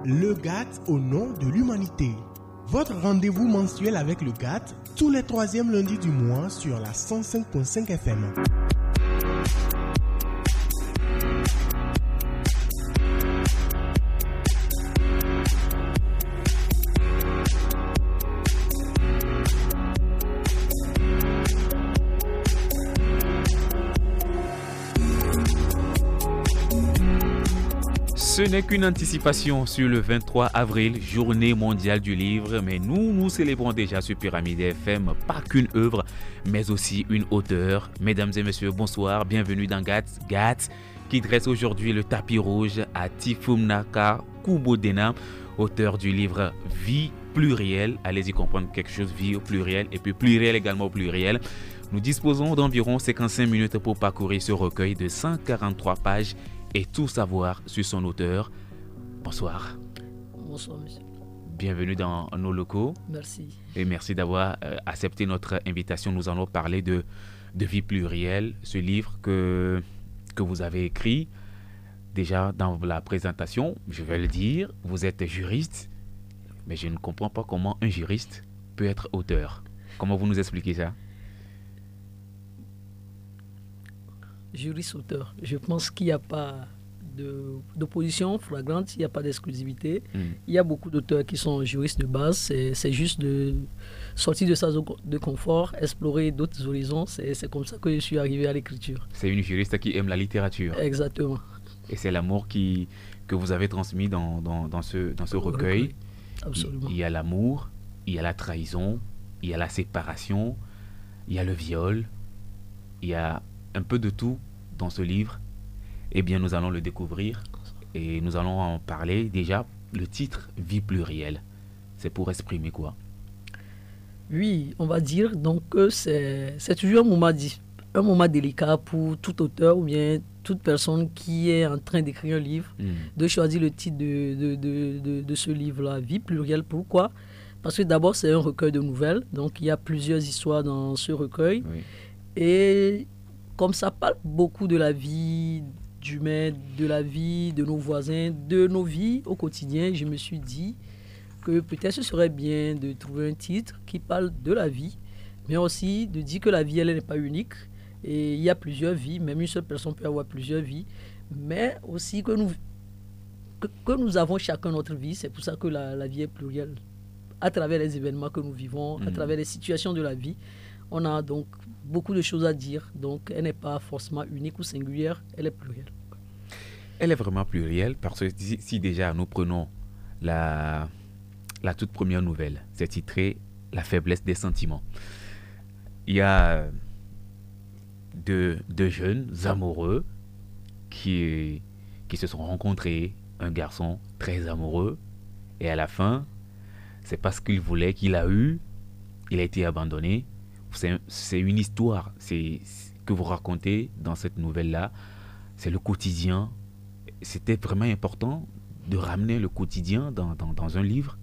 le GAT au nom de l'humanité. Votre rendez-vous mensuel avec le GAT, tous les troisièmes lundis du mois sur la 105.5 FM. Ce n'est qu'une anticipation sur le 23 avril, journée mondiale du livre, mais nous célébrons déjà sur Pyramide FM pas qu'une œuvre, mais aussi une auteure. Mesdames et messieurs, bonsoir, bienvenue dans GAT, qui dresse aujourd'hui le tapis rouge à Tifumnaka Kubodena, auteur du livre Vie plurielle. Allez-y comprendre quelque chose, vie au pluriel, et puis pluriel également au pluriel. Nous disposons d'environ 55 minutes pour parcourir ce recueil de 143 pages et tout savoir sur son auteur. Bonsoir. Bonsoir, monsieur. Bienvenue dans nos locaux. Merci. Et merci d'avoir accepté notre invitation. Nous allons parler de Vie plurielle, ce livre que vous avez écrit. Déjà, dans la présentation, je vais le dire, vous êtes juriste, mais je ne comprends pas comment un juriste peut être auteur. Comment vous nous expliquez ça? Juriste-auteur. Je pense qu'il n'y a pas d'opposition flagrante, il n'y a pas d'exclusivité. Il y a beaucoup d'auteurs qui sont juristes de base. C'est juste de sortir de sa zone de confort, explorer d'autres horizons. C'est comme ça que je suis arrivé à l'écriture. C'est une juriste qui aime la littérature. Exactement. Et c'est l'amour que vous avez transmis dans ce recueil. Absolument. Il y a l'amour, il y a la trahison, il y a la séparation, il y a le viol, il y a un peu de tout dans ce livre. Eh bien, nous allons le découvrir et nous allons en parler. Déjà, le titre « Vie plurielle », c'est pour exprimer quoi? Oui, on va dire donc que c'est toujours un moment délicat pour tout auteur ou bien toute personne qui est en train d'écrire un livre, de choisir le titre de ce livre-là, « Vie plurielle ». Pourquoi? Parce que d'abord, c'est un recueil de nouvelles, donc il y a plusieurs histoires dans ce recueil. Oui. Et comme ça parle beaucoup de la vie humaine, de la vie de nos voisins, de nos vies au quotidien, je me suis dit que peut-être ce serait bien de trouver un titre qui parle de la vie, mais aussi de dire que la vie, elle n'est pas unique. Et il y a plusieurs vies, même une seule personne peut avoir plusieurs vies, mais aussi que nous avons chacun notre vie. C'est pour ça que la vie est plurielle. À travers les événements que nous vivons, à travers les situations de la vie, on a donc beaucoup de choses à dire. Donc, elle n'est pas forcément unique ou singulière, elle est plurielle. Elle est vraiment plurielle parce que si déjà nous prenons la toute première nouvelle, c'est titré « La faiblesse des sentiments ». Il y a deux jeunes amoureux qui se sont rencontrés, un garçon très amoureux, et à la fin, c'est parce qu'il voulait qu'il a eu, il a été abandonné. C'est une histoire que vous racontez dans cette nouvelle-là. C'est le quotidien. C'était vraiment important de ramener le quotidien dans un livre.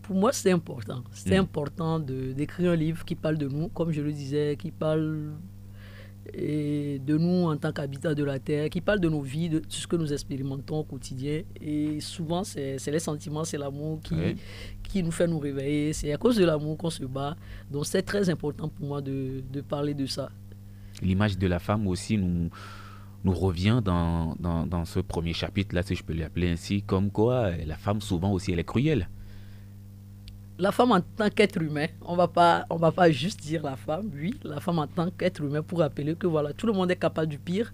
Pour moi, c'est important. C'est important d'écrire un livre qui parle de nous, comme je le disais, qui parle de nous en tant qu'habitants de la Terre, qui parle de nos vies, de ce que nous expérimentons au quotidien. Et souvent, c'est les sentiments, c'est l'amour qui nous fait nous réveiller. C'est à cause de l'amour qu'on se bat. Donc, c'est très important pour moi de parler de ça. L'image de la femme aussi nous revient dans ce premier chapitre-là, si je peux l'appeler ainsi, comme quoi la femme, souvent aussi, elle est cruelle. La femme en tant qu'être humain, on va pas juste dire la femme, oui, la femme en tant qu'être humain pour rappeler que voilà, tout le monde est capable du pire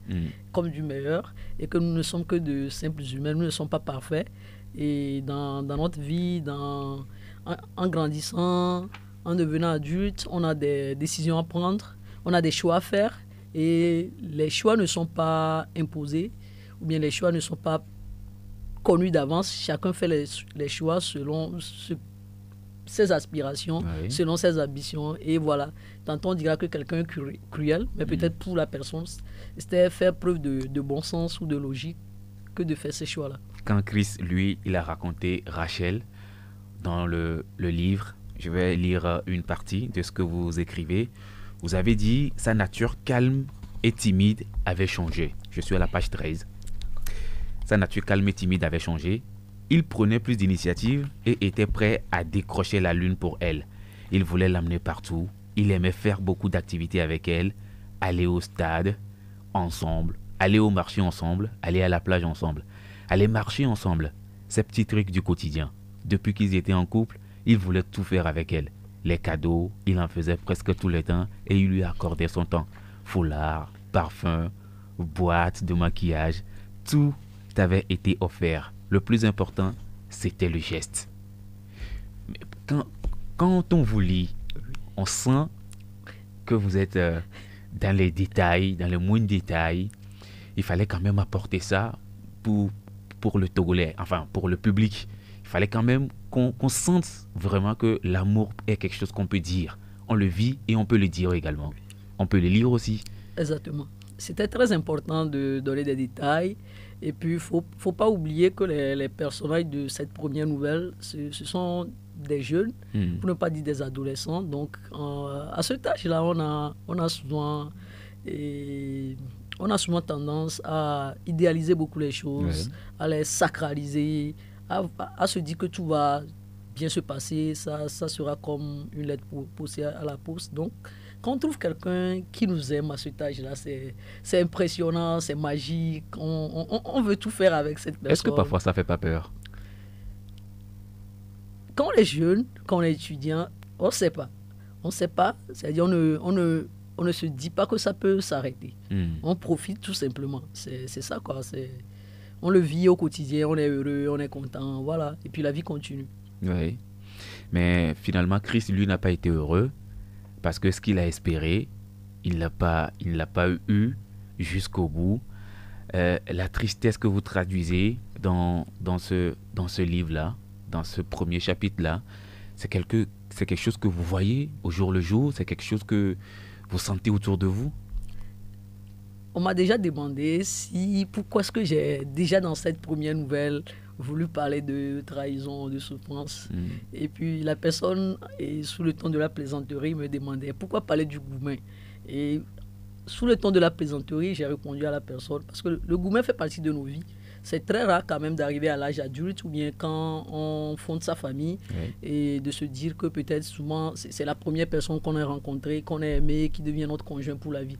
comme du meilleur et que nous ne sommes que de simples humains, nous ne sommes pas parfaits. Et dans notre vie, en grandissant, en devenant adulte, on a des décisions à prendre, on a des choix à faire et les choix ne sont pas imposés ou bien les choix ne sont pas connus d'avance. Chacun fait les choix selon ses aspirations, selon ses ambitions. Et voilà, tantôt on dira que quelqu'un est cruel, mais peut-être pour la personne, c'était faire preuve de bon sens ou de logique que de faire ces choix-là. Quand Chris, lui, il a raconté Rachel dans le livre, je vais lire une partie de ce que vous écrivez. Vous avez dit « Sa nature calme et timide avait changé ». Je suis à la page 13. Sa nature calme et timide avait changé. Il prenait plus d'initiative et était prêt à décrocher la lune pour elle. Il voulait l'amener partout. Il aimait faire beaucoup d'activités avec elle, aller au stade ensemble, aller au marché ensemble, aller à la plage ensemble, aller marcher ensemble. Ces petits trucs du quotidien. Depuis qu'ils étaient en couple, il voulait tout faire avec elle. Les cadeaux, il en faisait presque tout le temps et il lui accordait son temps. Foulard, parfum, boîte de maquillage, tout avait été offert. Le plus important, c'était le geste. Mais quand on vous lit, on sent que vous êtes dans les détails, dans les moindres détails. Il fallait quand même apporter ça pour le Togolais, enfin pour le public. Il fallait quand même qu'on sente vraiment que l'amour est quelque chose qu'on peut dire. On le vit et on peut le dire également. On peut le lire aussi. Exactement. C'était très important de donner des détails. Et puis, il ne faut pas oublier que les personnages de cette première nouvelle, ce sont des jeunes, pour ne pas dire des adolescents. Donc, à cet âge-là, on a souvent tendance à idéaliser beaucoup les choses, à les sacraliser, à se dire que tout va bien se passer, ça sera comme une lettre posée à la poste. Donc, quand on trouve quelqu'un qui nous aime à cet âge-là, c'est impressionnant, c'est magique, on veut tout faire avec cette personne. Est-ce que parfois ça fait pas peur? Quand on est jeune, quand on est étudiant, on ne sait pas. On ne sait pas, c'est-à-dire on ne se dit pas que ça peut s'arrêter. On profite tout simplement. C'est ça, quoi. On le vit au quotidien, on est heureux, on est content, voilà. Et puis la vie continue. Oui. Mais finalement, Chris, lui, n'a pas été heureux parce que ce qu'il a espéré, il ne l'a pas eu jusqu'au bout. La tristesse que vous traduisez dans ce livre-là, dans ce premier chapitre-là, c'est quelque chose que vous voyez au jour le jour, c'est quelque chose que vous sentez autour de vous? On m'a déjà demandé pourquoi est-ce que j'ai déjà dans cette première nouvelle voulu parler de trahison, de souffrance. Et puis la personne, sous le ton de la plaisanterie, me demandait pourquoi parler du goumen. Et sous le ton de la plaisanterie, j'ai répondu à la personne parce que le goumen fait partie de nos vies. C'est très rare quand même d'arriver à l'âge adulte ou bien quand on fonde sa famille et de se dire que peut-être souvent c'est la première personne qu'on a rencontrée, qu'on a aimée, qui devient notre conjoint pour la vie.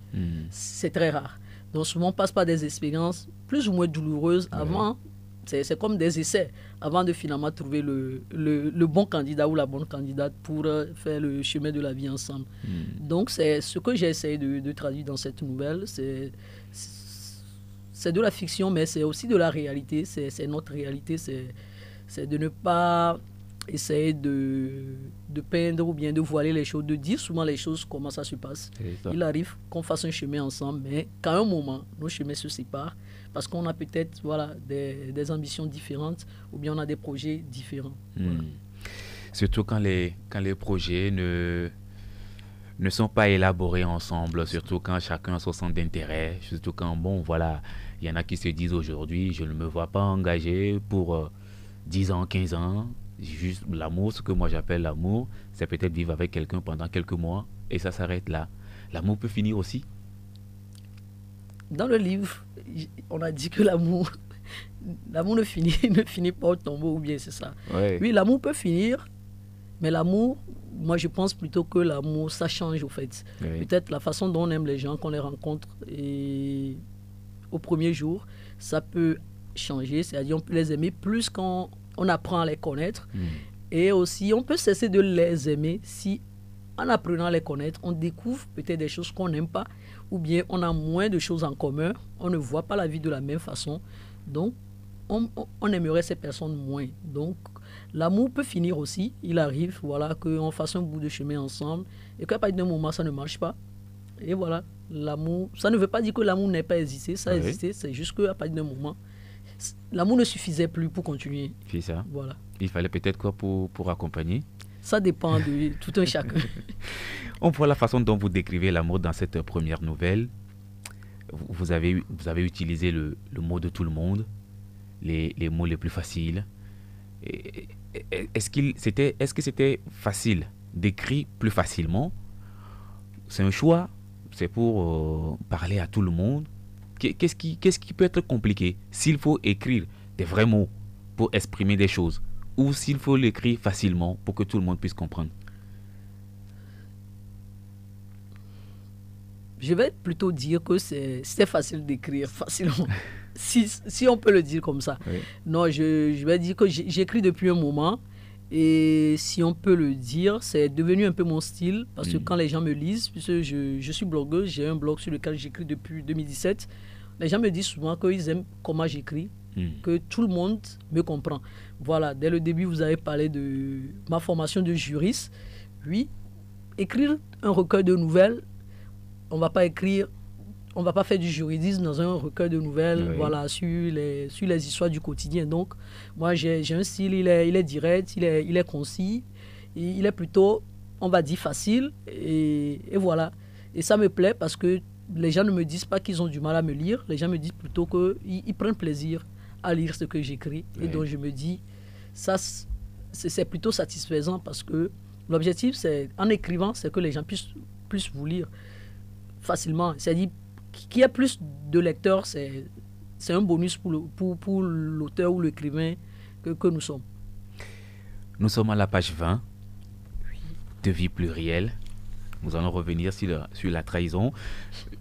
C'est très rare. Donc souvent on passe par des expériences plus ou moins douloureuses avant. C'est comme des essais avant de finalement trouver le bon candidat ou la bonne candidate pour faire le chemin de la vie ensemble. Donc c'est ce que j'ai essayé de traduire dans cette nouvelle. C'est de la fiction, mais c'est aussi de la réalité. C'est notre réalité. C'est de ne pas essayer de peindre ou bien de voiler les choses, de dire souvent les choses, comment ça se passe. Il arrive qu'on fasse un chemin ensemble, mais qu'à un moment, nos chemins se séparent parce qu'on a peut-être des ambitions différentes ou bien on a des projets différents. Voilà. Surtout quand les projets ne sont pas élaborés ensemble, surtout quand chacun a son centre d'intérêt, surtout quand, il y en a qui se disent aujourd'hui, je ne me vois pas engagé pour 10 ans, 15 ans, juste l'amour, ce que moi j'appelle l'amour, c'est peut-être vivre avec quelqu'un pendant quelques mois et ça s'arrête là. L'amour peut finir aussi. Dans le livre, on a dit que l'amour ne finit pas au tombeau, ou bien c'est ça. Oui, l'amour peut finir, mais l'amour, moi je pense plutôt que l'amour, ça change au fait. Peut-être la façon dont on aime les gens, qu'on les rencontre et au premier jour, ça peut changer, c'est-à-dire on peut les aimer plus quand on apprend à les connaître et aussi on peut cesser de les aimer si en apprenant à les connaître, on découvre peut-être des choses qu'on n'aime pas ou bien on a moins de choses en commun, on ne voit pas la vie de la même façon, donc on aimerait ces personnes moins. Donc l'amour peut finir aussi, il arrive qu'on fasse un bout de chemin ensemble et qu'à partir d'un moment ça ne marche pas. Et voilà, l'amour, ça ne veut pas dire que l'amour n'ait pas existé, ça a existé, c'est juste qu'à partir d'un moment, l'amour ne suffisait plus pour continuer. C'est ça. Voilà. Il fallait peut-être quoi pour accompagner? Ça dépend de tout un chacun. On voit la façon dont vous décrivez l'amour dans cette première nouvelle. Vous avez utilisé le mot de tout le monde, les mots les plus faciles. Est-ce que c'était facile d'écrire plus facilement? C'est un choix? C'est pour parler à tout le monde? qu'est-ce qui peut être compliqué s'il faut écrire des vrais mots pour exprimer des choses ou s'il faut l'écrire facilement pour que tout le monde puisse comprendre? Je vais plutôt dire que c'est facile d'écrire facilement, si on peut le dire comme ça. Oui. Non, je vais dire que j'écris depuis un moment et si on peut le dire, c'est devenu un peu mon style parce que quand les gens me lisent, puisque je suis blogueuse, j'ai un blog sur lequel j'écris depuis 2017, les gens me disent souvent qu'ils aiment comment j'écris, que tout le monde me comprend. Voilà, dès le début, vous avez parlé de ma formation de juriste. Oui, écrire un recueil de nouvelles, on va pas faire du juridisme dans un recueil de nouvelles, Oui. voilà, sur les histoires du quotidien. Donc, moi, j'ai un style, il est direct, il est concis, il est plutôt, on va dire, facile, et voilà. Et ça me plaît parce que les gens ne me disent pas qu'ils ont du mal à me lire, les gens me disent plutôt qu'ils prennent plaisir à lire ce que j'écris. Oui. Et donc, je me dis, ça, c'est plutôt satisfaisant parce que l'objectif, c'est, en écrivant, c'est que les gens puissent vous lire facilement. C'est-à-dire qu'il y a plus de lecteurs, c'est un bonus pour l'auteur ou l'écrivain que nous sommes. Nous sommes à la page 20 de Vie plurielle. Nous allons revenir sur la trahison.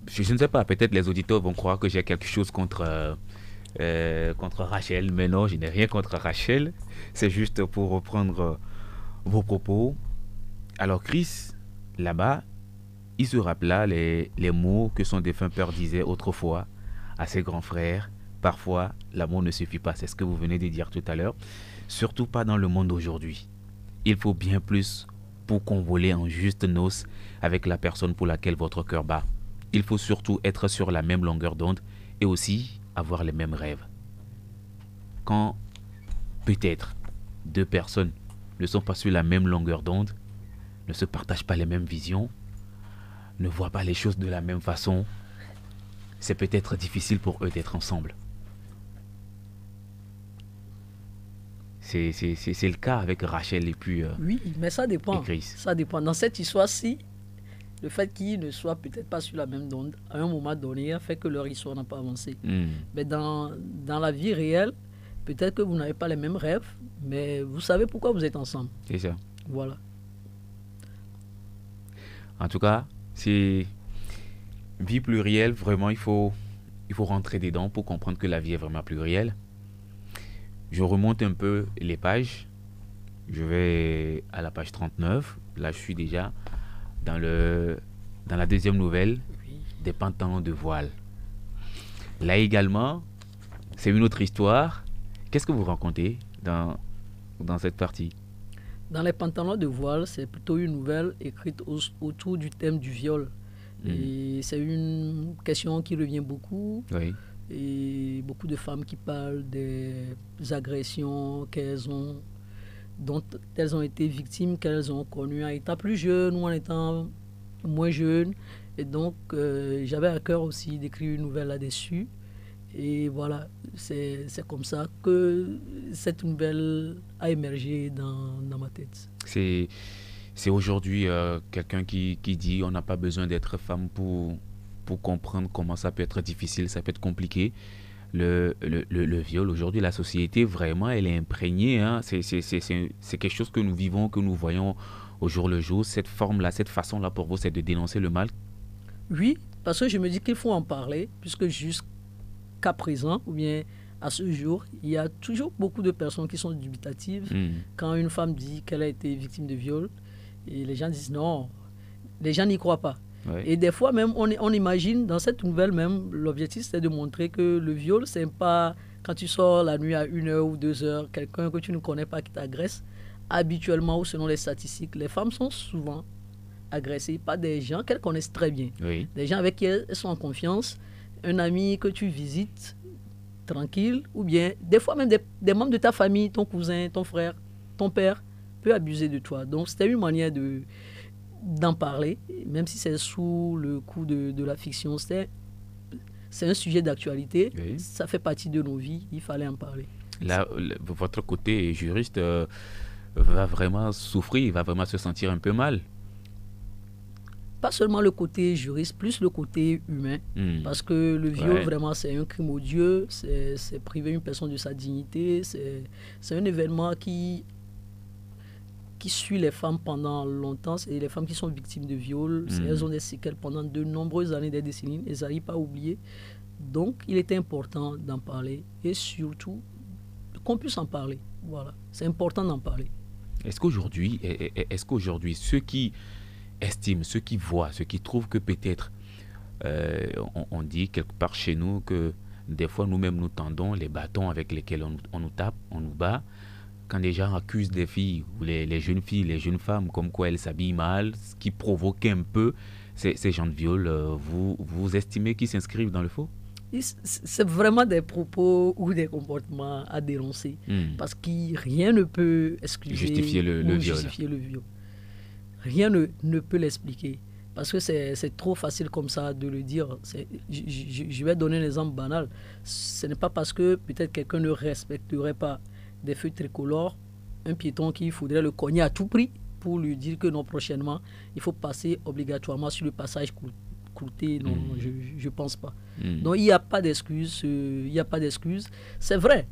Je ne sais pas, peut-être les auditeurs vont croire que j'ai quelque chose contre Rachel, mais non, je n'ai rien contre Rachel. C'est juste pour reprendre vos propos. Alors Chris, là-bas, il se rappela les mots que son défunt père disait autrefois à ses grands frères. Parfois, l'amour ne suffit pas, c'est ce que vous venez de dire tout à l'heure. Surtout pas dans le monde d'aujourd'hui. Il faut bien plus pour convoler en juste noces avec la personne pour laquelle votre cœur bat. Il faut surtout être sur la même longueur d'onde et aussi avoir les mêmes rêves. Quand peut-être deux personnes ne sont pas sur la même longueur d'onde, ne se partagent pas les mêmes visions, ne voient pas les choses de la même façon, c'est peut-être difficile pour eux d'être ensemble. C'est le cas avec Rachel et puis oui, mais ça dépend. Chris. Ça dépend. Dans cette histoire-ci, le fait qu'ils ne soient peut-être pas sur la même onde, à un moment donné, a fait que leur histoire n'a pas avancé. Mais dans la vie réelle, peut-être que vous n'avez pas les mêmes rêves, mais vous savez pourquoi vous êtes ensemble. C'est ça. Voilà. En tout cas, c'est vie plurielle, vraiment, il faut rentrer dedans pour comprendre que la vie est vraiment plurielle. Je remonte un peu les pages. Je vais à la page 39. Là, je suis déjà dans la deuxième nouvelle, Oui. des pantalons de voile. Là également, c'est une autre histoire. Qu'est-ce que vous racontez dans cette partie? Dans les pantalons de voile, c'est plutôt une nouvelle écrite autour du thème du viol. Et c'est une question qui revient beaucoup. Oui. Et beaucoup de femmes qui parlent des agressions dont elles ont été victimes, qu'elles ont connues en étant plus jeunes ou en étant moins jeunes. Et donc, j'avais à cœur aussi d'écrire une nouvelle là-dessus. Et voilà, c'est comme ça que cette nouvelle a émergé dans ma tête. C'est aujourd'hui quelqu'un qui dit on n'a pas besoin d'être femme pour comprendre comment ça peut être difficile, ça peut être compliqué. Le viol, aujourd'hui, la société, vraiment, elle est imprégnée. Hein. C'est quelque chose que nous vivons, que nous voyons au jour le jour. Cette forme-là, cette façon-là, pour vous, c'est de dénoncer le mal? Oui, parce que je me dis qu'il faut en parler, puisque jusqu'à présent, ou bien à ce jour, il y a toujours beaucoup de personnes qui sont dubitatives quand une femme dit qu'elle a été victime de viol. Et les gens disent non, les gens n'y croient pas. Ouais. Et des fois même, on imagine, dans cette nouvelle même, l'objectif c'est de montrer que le viol, c'est pas quand tu sors la nuit à 1h ou 2h, quelqu'un que tu ne connais pas qui t'agresse. Habituellement, ou selon les statistiques, les femmes sont souvent agressées par des gens qu'elles connaissent très bien. Oui. Des gens avec qui elles sont en confiance, un ami que tu visites tranquille, ou bien des fois même des membres de ta famille, ton cousin, ton frère, ton père, peut abuser de toi. Donc c'était une manière d'en parler, même si c'est sous le coup de la fiction. C'est un sujet d'actualité, Oui. ça fait partie de nos vies, il fallait en parler. Là, votre côté juriste va vraiment souffrir, il va vraiment se sentir un peu mal. Pas seulement le côté juriste, plus le côté humain. Parce que le viol, vraiment, c'est un crime odieux, c'est priver une personne de sa dignité, c'est un événement qui suit les femmes pendant longtemps. C'est les femmes qui sont victimes de viol. Elles ont des séquelles pendant de nombreuses années, des décennies. Elles n'arrivent pas à oublier. Donc, il était important d'en parler et surtout qu'on puisse en parler. Voilà, c'est important d'en parler. Est-ce qu'aujourd'hui, ceux qui estiment, ceux qui voient, ceux qui trouvent que peut-être, on dit quelque part chez nous que des fois nous-mêmes nous tendons les bâtons avec lesquels on nous tape, on nous bat, quand les gens accusent des filles, ou les jeunes filles, les jeunes femmes, comme quoi elles s'habillent mal, ce qui provoque un peu ces gens de viol, vous estimez qu'ils s'inscrivent dans le faux? C'est vraiment des propos ou des comportements à dénoncer. Parce que rien ne peut justifier le viol. Rien ne peut l'expliquer. Parce que c'est trop facile comme ça de le dire. Je vais donner un exemple banal. Ce n'est pas parce que peut-être quelqu'un ne respecterait pas des feux tricolores, un piéton qu'il faudrait le cogner à tout prix pour lui dire que non, prochainement, il faut passer obligatoirement sur le passage clouté. Non, je ne pense pas. Donc, il n'y a pas d'excuse. C'est vrai.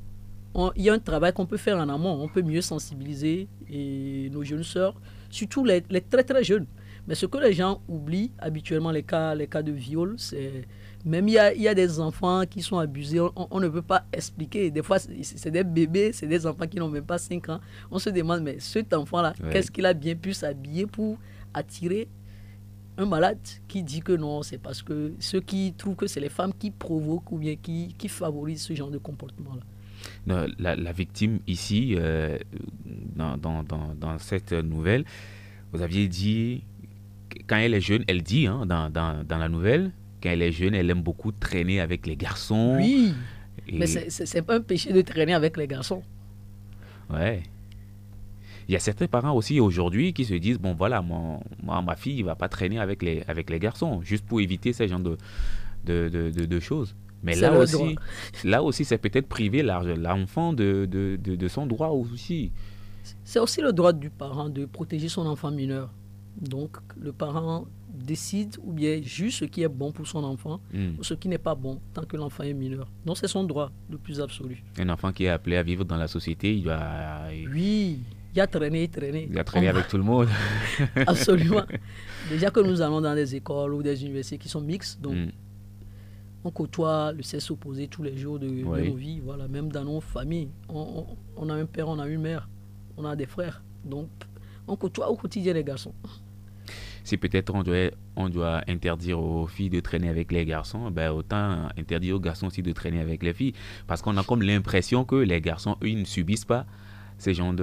Il y a un travail qu'on peut faire en amont. On peut mieux sensibiliser nos jeunes sœurs, surtout les très très jeunes. Mais ce que les gens oublient habituellement, les cas de viol, c'est même il y a des enfants qui sont abusés, on ne peut pas expliquer. Des fois, c'est des bébés, c'est des enfants qui n'ont même pas 5 ans. On se demande, mais cet enfant-là, qu'est-ce qu'il a bien pu s'habiller pour attirer un malade qui dit que non, c'est parce que ceux qui trouvent que c'est les femmes qui provoquent ou bien qui favorisent ce genre de comportement-là. La victime ici, dans cette nouvelle, vous aviez dit, quand elle est jeune, elle dit dans la nouvelle, quand elle est jeune, elle aime beaucoup traîner avec les garçons. Oui, mais c'est pas un péché de traîner avec les garçons. Ouais. Il y a certains parents aussi aujourd'hui qui se disent, bon voilà, ma fille ne va pas traîner avec les garçons, juste pour éviter ce genre de choses. Mais là aussi, c'est peut-être priver l'enfant de son droit aussi. C'est aussi le droit du parent de protéger son enfant mineur. Donc, le parent décide ou bien juge ce qui est bon pour son enfant ou ce qui n'est pas bon tant que l'enfant est mineur. Donc, c'est son droit le plus absolu. Un enfant qui est appelé à vivre dans la société, il doit... Oui, il a traîné. Il a traîné avec tout le monde. Absolument. Déjà que nous allons dans des écoles ou des universités qui sont mixtes, donc on côtoie le sexe opposé tous les jours de nos vies. Voilà, même dans nos familles. On a un père, on a une mère, on a des frères. Donc, on côtoie au quotidien les garçons. Si peut-être on doit interdire aux filles de traîner avec les garçons, ben autant interdire aux garçons aussi de traîner avec les filles. Parce qu'on a comme l'impression que les garçons, eux, ils ne subissent pas ces genres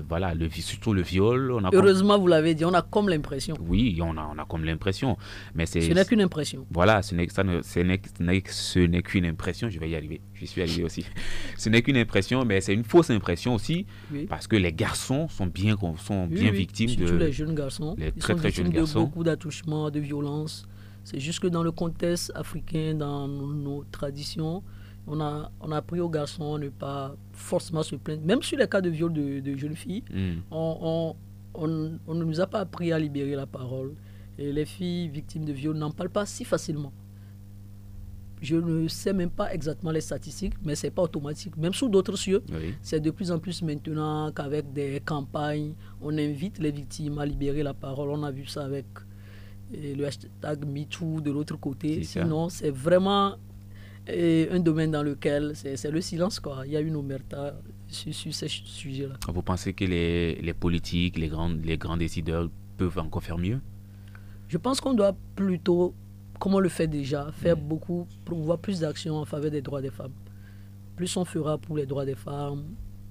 voilà, surtout le viol. Heureusement, vous l'avez dit, on a comme l'impression. Oui, on a comme l'impression. Mais ce n'est qu'une impression. Voilà, ce n'est qu'une impression. Je vais y arriver. J'y suis arrivé aussi. Ce n'est qu'une impression, mais c'est une fausse impression aussi. Oui. Parce que les garçons sont bien victimes surtout les jeunes garçons. Les ils très, sont très victimes jeunes de garçons. beaucoup d'attouchements, de violences. C'est juste que dans le contexte africain, dans nos traditions, on a appris aux garçons à ne pas forcément se plaindre. Même sur les cas de viol de jeunes filles, on ne nous a pas appris à libérer la parole. Et les filles victimes de viol n'en parlent pas si facilement. Je ne sais même pas exactement les statistiques, mais ce n'est pas automatique. Même sous d'autres cieux, c'est de plus en plus maintenant qu'avec des campagnes, on invite les victimes à libérer la parole. On a vu ça avec le hashtag MeToo de l'autre côté. Sinon, c'est vraiment... un domaine dans lequel c'est le silence, quoi. Il y a une omerta sur ces sujets-là. Vous pensez que les politiques, les grands décideurs peuvent encore faire mieux? Je pense qu'on doit plutôt, comme on le fait déjà, faire beaucoup, promouvoir plus d'actions en faveur des droits des femmes. Plus on fera pour les droits des femmes,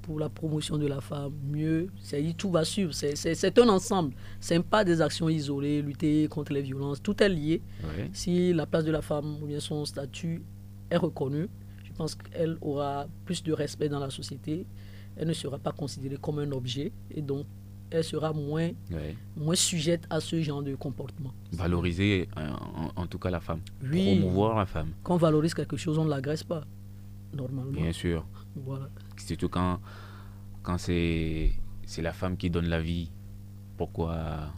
pour la promotion de la femme, mieux. Tout va suivre. C'est un ensemble. Ce n'est pas des actions isolées, lutter contre les violences. Tout est lié. Oui. Si la place de la femme ou bien son statut est reconnue, je pense qu'elle aura plus de respect dans la société. Elle ne sera pas considérée comme un objet et donc elle sera moins sujette à ce genre de comportement. Valoriser en tout cas la femme. Oui. Promouvoir la femme. Quand on valorise quelque chose, on ne l'agresse pas, normalement. Bien sûr. Voilà. Surtout quand c'est la femme qui donne la vie. Pourquoi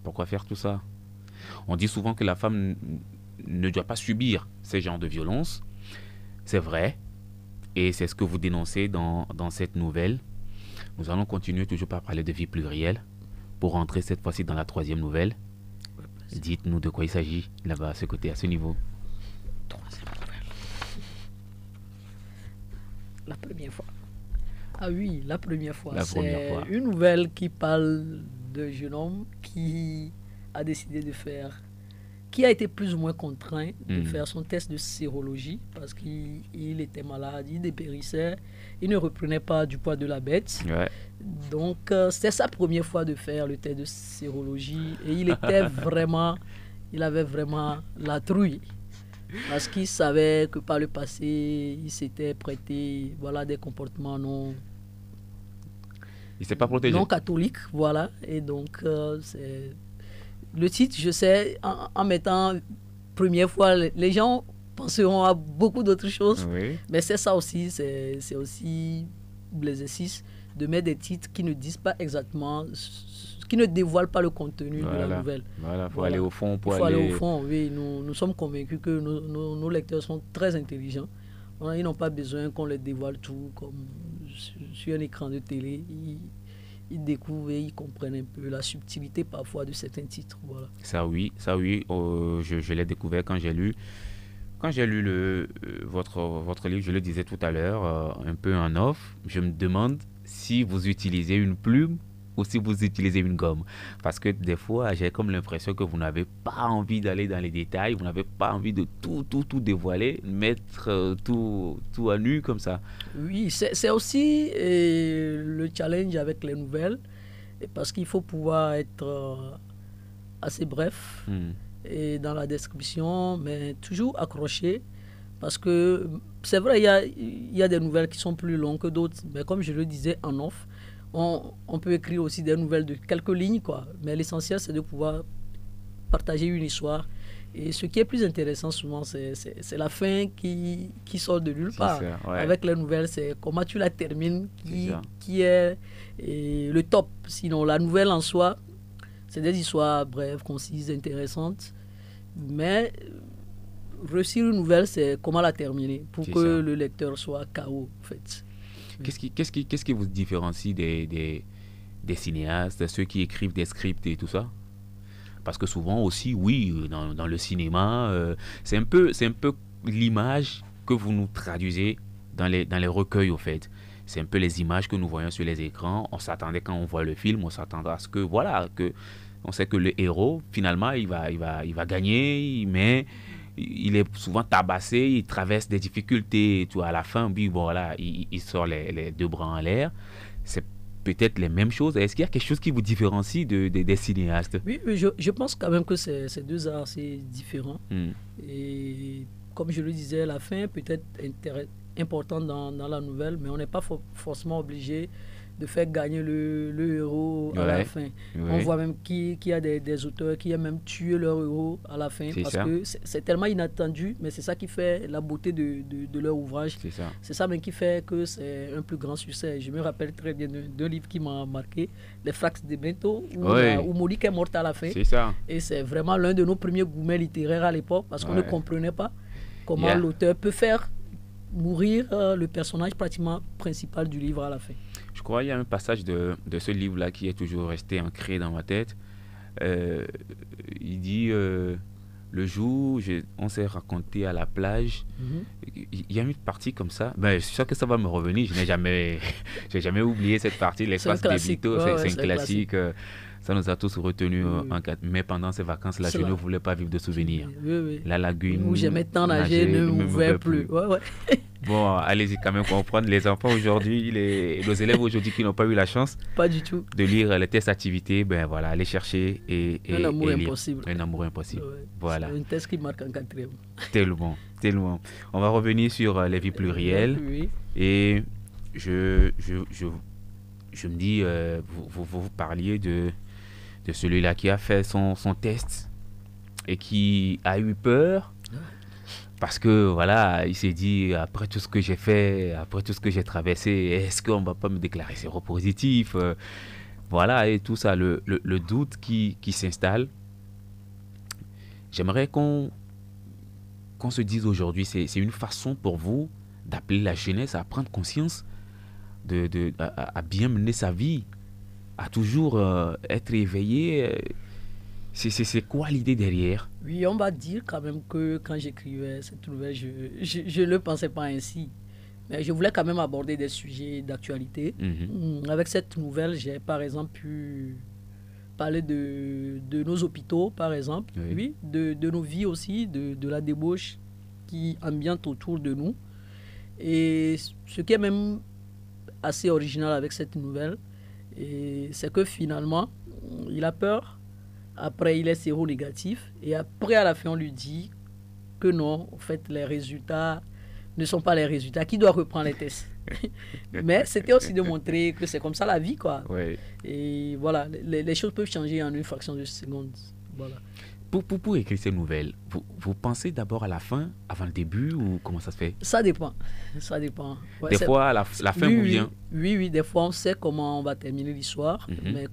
Pourquoi faire tout ça? On dit souvent que la femme ne doit pas subir ces genres de violences. C'est vrai. Et c'est ce que vous dénoncez dans cette nouvelle. Nous allons continuer toujours par parler de vie plurielle pour rentrer cette fois-ci dans la 3e nouvelle. Dites-nous de quoi il s'agit là-bas, à ce côté, à ce niveau. 3e nouvelle. La première fois. Ah oui, la première fois. C'est une nouvelle qui parle d'un jeune homme qui a décidé de faire, qui a été plus ou moins contraint de faire son test de sérologie parce qu'il était malade, il dépérissait, il ne reprenait pas du poids de la bête. Ouais. Donc, c'était sa première fois de faire le test de sérologie et il avait vraiment la trouille parce qu'il savait que par le passé, il s'était prêté des comportements il s'est pas protégé. Non catholiques, voilà. Et donc, c'est... Le titre, je sais, en mettant première fois, les gens penseront à beaucoup d'autres choses. Oui. Mais c'est ça aussi, c'est aussi l'exercice de mettre des titres qui ne disent pas exactement, qui ne dévoilent pas le contenu de la nouvelle. Voilà, il faut aller au fond. Il faut aller au fond, oui. Nous sommes convaincus que nos lecteurs sont très intelligents. Ils n'ont pas besoin qu'on les dévoile tout comme sur un écran de télé. Ils découvrent et ils comprennent un peu la subtilité parfois de certains titres. Voilà. Ça oui, je l'ai découvert quand j'ai lu votre livre, je le disais tout à l'heure, un peu en off. Je me demande si vous utilisez une plume ou si vous utilisez une gomme. Parce que des fois, j'ai comme l'impression que vous n'avez pas envie d'aller dans les détails, vous n'avez pas envie de tout dévoiler, mettre tout à nu comme ça. Oui, c'est aussi le challenge avec les nouvelles, parce qu'il faut pouvoir être assez bref et dans la description, mais toujours accroché. Parce que c'est vrai, il y a des nouvelles qui sont plus longues que d'autres, mais comme je le disais en off, on peut écrire aussi des nouvelles de quelques lignes, quoi. Mais l'essentiel, c'est de pouvoir partager une histoire. Et ce qui est plus intéressant souvent, c'est la fin qui sort de nulle part. Ça, ouais. Avec les nouvelles, c'est comment tu la termines qui est le top. Sinon, la nouvelle en soi, c'est des histoires brèves, concises, intéressantes. Mais réussir une nouvelle, c'est comment la terminer pour que le lecteur soit KO, en fait. Qu'est-ce qui vous différencie des cinéastes, ceux qui écrivent des scripts et tout ça? Parce que souvent aussi, oui, dans le cinéma, c'est un peu l'image que vous nous traduisez dans les recueils, au fait. C'est un peu les images que nous voyons sur les écrans. On s'attendait, quand on voit le film, on s'attendait à ce que, on sait que le héros, finalement, il va gagner, mais il est souvent tabassé, il traverse des difficultés, à la fin, puis voilà, il sort les deux bras en l'air. C'est peut-être les mêmes choses. Est-ce qu'il y a quelque chose qui vous différencie des cinéastes? Oui, je pense quand même que c'est deux arts assez différents. Et comme je le disais, la fin peut être importante dans la nouvelle, mais on n'est pas forcément obligé de faire gagner le héros à la fin. On voit même qu'il y a des auteurs qui aiment même tuer leur héros à la fin, parce que c'est tellement inattendu, mais c'est ça qui fait la beauté de leur ouvrage. C'est ça même qui fait que c'est un plus grand succès. Je me rappelle très bien d'un livre qui m'a marqué, Les Frax de Bento, où Monique est morte à la fin. Et c'est vraiment l'un de nos premiers gourmets littéraires à l'époque, parce qu'on ne comprenait pas comment l'auteur peut faire mourir le personnage pratiquement principal du livre à la fin. Je crois qu'il y a un passage de ce livre-là qui est toujours resté ancré dans ma tête. Il dit, le jour où on s'est raconté à la plage, il y a une partie comme ça. Je suis sûr que ça va me revenir. J'ai jamais oublié cette partie. Les Frax de Bento, c'est un classique. Ça nous a tous retenus. Mais pendant ces vacances-là, je ne voulais pas vivre de souvenirs. La lagune où j'aimais tant nager ne m'ouvrait plus. Bon, allez-y quand même comprendre. Les enfants aujourd'hui, nos élèves aujourd'hui qui n'ont pas eu la chance pas du tout de lire les tests activités, voilà, allez chercher et un amour lire. Impossible. Un amour impossible. Voilà. C'est un test qui marque en 4e. Tellement. On va revenir sur les vies plurielles. Et je me dis, vous parliez de celui-là qui a fait son test et qui a eu peur parce que voilà, il s'est dit, après tout ce que j'ai fait, après tout ce que j'ai traversé, est-ce qu'on ne va pas me déclarer séropositif? Voilà, et tout ça, le doute qui s'installe. J'aimerais qu'on se dise aujourd'hui, c'est une façon pour vous d'appeler la jeunesse à prendre conscience, à bien mener sa vie, à toujours être éveillé. C'est quoi l'idée derrière? Oui, on va dire quand même que quand j'écrivais cette nouvelle, je ne le pensais pas ainsi. Mais je voulais quand même aborder des sujets d'actualité. Avec cette nouvelle, j'ai par exemple pu parler de nos hôpitaux, par exemple, oui, de nos vies aussi, de la débauche qui ambiante autour de nous. Et ce qui est même assez original avec cette nouvelle, c'est que finalement, il a peur, après il est séronégatif, et après à la fin on lui dit que non, en fait les résultats ne sont pas les résultats, qui doit reprendre les tests. Mais c'était aussi de montrer que c'est comme ça la vie, quoi. Ouais. Et voilà, les choses peuvent changer en une fraction de seconde. Voilà. Pour écrire ces nouvelles, vous pensez d'abord à la fin, avant le début, ou comment ça se fait? Ça dépend. Ça dépend. Ouais, des fois, la fin vous vient. Oui, des fois, on sait comment on va terminer l'histoire, mais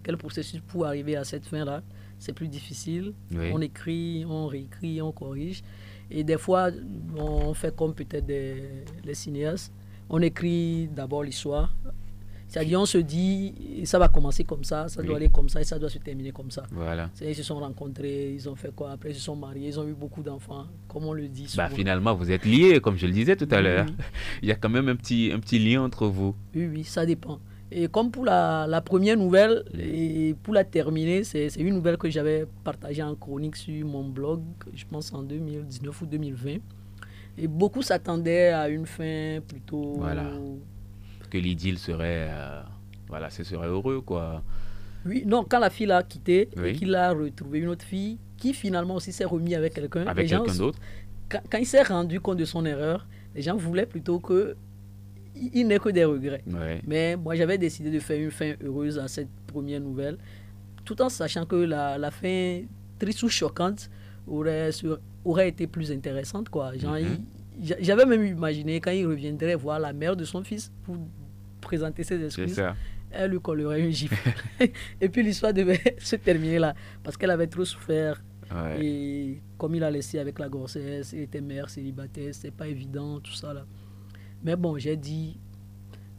quel processus pour arriver à cette fin-là, c'est plus difficile. Oui. On écrit, on réécrit, on corrige. Et des fois, on fait comme peut-être les cinéastes. On écrit d'abord l'histoire. C'est-à-dire, on se dit, ça va commencer comme ça doit aller comme ça et ça doit se terminer comme ça. Voilà. Ils se sont rencontrés, ils ont fait quoi? Après, ils se sont mariés, ils ont eu beaucoup d'enfants, comme on le dit souvent. Finalement, vous êtes liés, comme je le disais tout à l'heure. Il y a quand même un petit lien entre vous. Oui, ça dépend. Et comme pour la première nouvelle, et pour la terminer, c'est une nouvelle que j'avais partagée en chronique sur mon blog, je pense en 2019 ou 2020. Et beaucoup s'attendaient à une fin plutôt... Voilà. Que l'idylle serait... ce serait heureux, quoi. Oui, non, quand la fille l'a quitté, et qu'il a retrouvé une autre fille, qui finalement aussi s'est remis avec quelqu'un. Avec quelqu'un d'autre. Quand il s'est rendu compte de son erreur, les gens voulaient plutôt qu'il n'ait que des regrets. Ouais. Mais moi, j'avais décidé de faire une fin heureuse à cette première nouvelle, tout en sachant que la fin triste ou choquante aurait été plus intéressante, quoi. Genre, j'avais même imaginé quand il reviendrait voir la mère de son fils pour présenter ses excuses, elle lui collerait une gifle. Et puis l'histoire devait se terminer là, parce qu'elle avait trop souffert. Ouais. Et comme il a laissé avec la grossesse, il était mère célibataire, c'est pas évident, tout ça là. Mais bon, j'ai dit,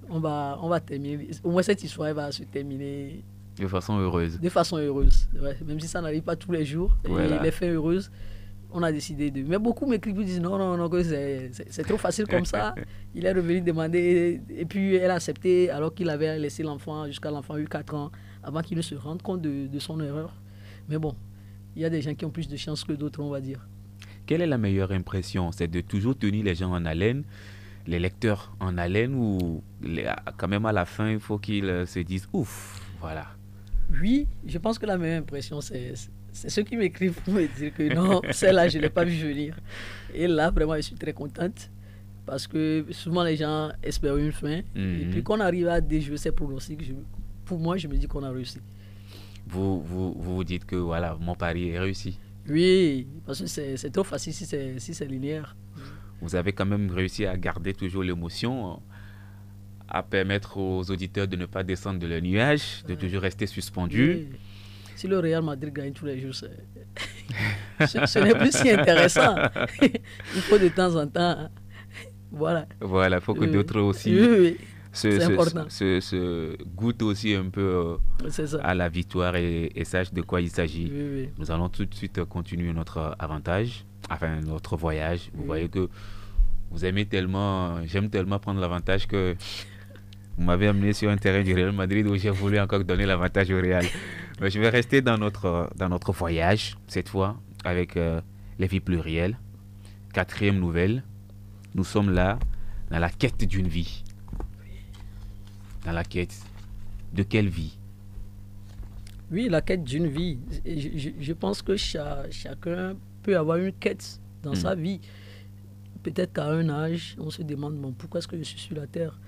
on va terminer, au moins cette histoire va se terminer de façon heureuse. De façon heureuse, ouais. Même si ça n'arrive pas tous les jours, voilà. Et les fins heureuses, on a décidé de... Mais beaucoup m'écrivent, disent non, que c'est trop facile comme ça. Il est revenu demander, et puis elle a accepté, alors qu'il avait laissé l'enfant jusqu'à l'enfant eu 4 ans, avant qu'il ne se rende compte de son erreur. Mais bon, il y a des gens qui ont plus de chance que d'autres, on va dire. Quelle est la meilleure impression? C'est de toujours tenir les gens en haleine, les lecteurs en haleine, ou quand même à la fin, il faut qu'ils se disent ouf, voilà. Oui, je pense que la meilleure impression, c'est ceux qui m'écrivent pour me dire que non, celle-là, je ne l'ai pas vu venir. Et là, vraiment, je suis très contente parce que souvent, les gens espèrent une fin. Et puis, quand on arrive à déjouer ces pronostics, pour moi, je me dis qu'on a réussi. Vous dites que voilà, mon pari est réussi. Oui, parce que c'est trop facile si c'est linéaire. Vous avez quand même réussi à garder toujours l'émotion, à permettre aux auditeurs de ne pas descendre de leur nuage, de toujours rester suspendus. Oui. Si le Real Madrid gagne tous les jours, ce n'est plus si intéressant. Il faut de temps en temps, voilà. Voilà, il faut que d'autres aussi se goûtent aussi un peu à la victoire et sachent de quoi il s'agit. Oui. Nous allons tout de suite continuer notre voyage. Vous voyez que j'aime tellement prendre l'avantage que vous m'avez amené sur un terrain du Real Madrid où j'ai voulu encore donner l'avantage au Real. Mais je vais rester dans notre voyage, cette fois, avec les vies plurielles. 4e nouvelle. Nous sommes là, dans la quête d'une vie. Dans la quête de quelle vie? Oui, la quête d'une vie. Je pense que chacun peut avoir une quête dans sa vie. Peut-être qu'à un âge, on se demande bon, pourquoi est-ce que je suis sur la Terre.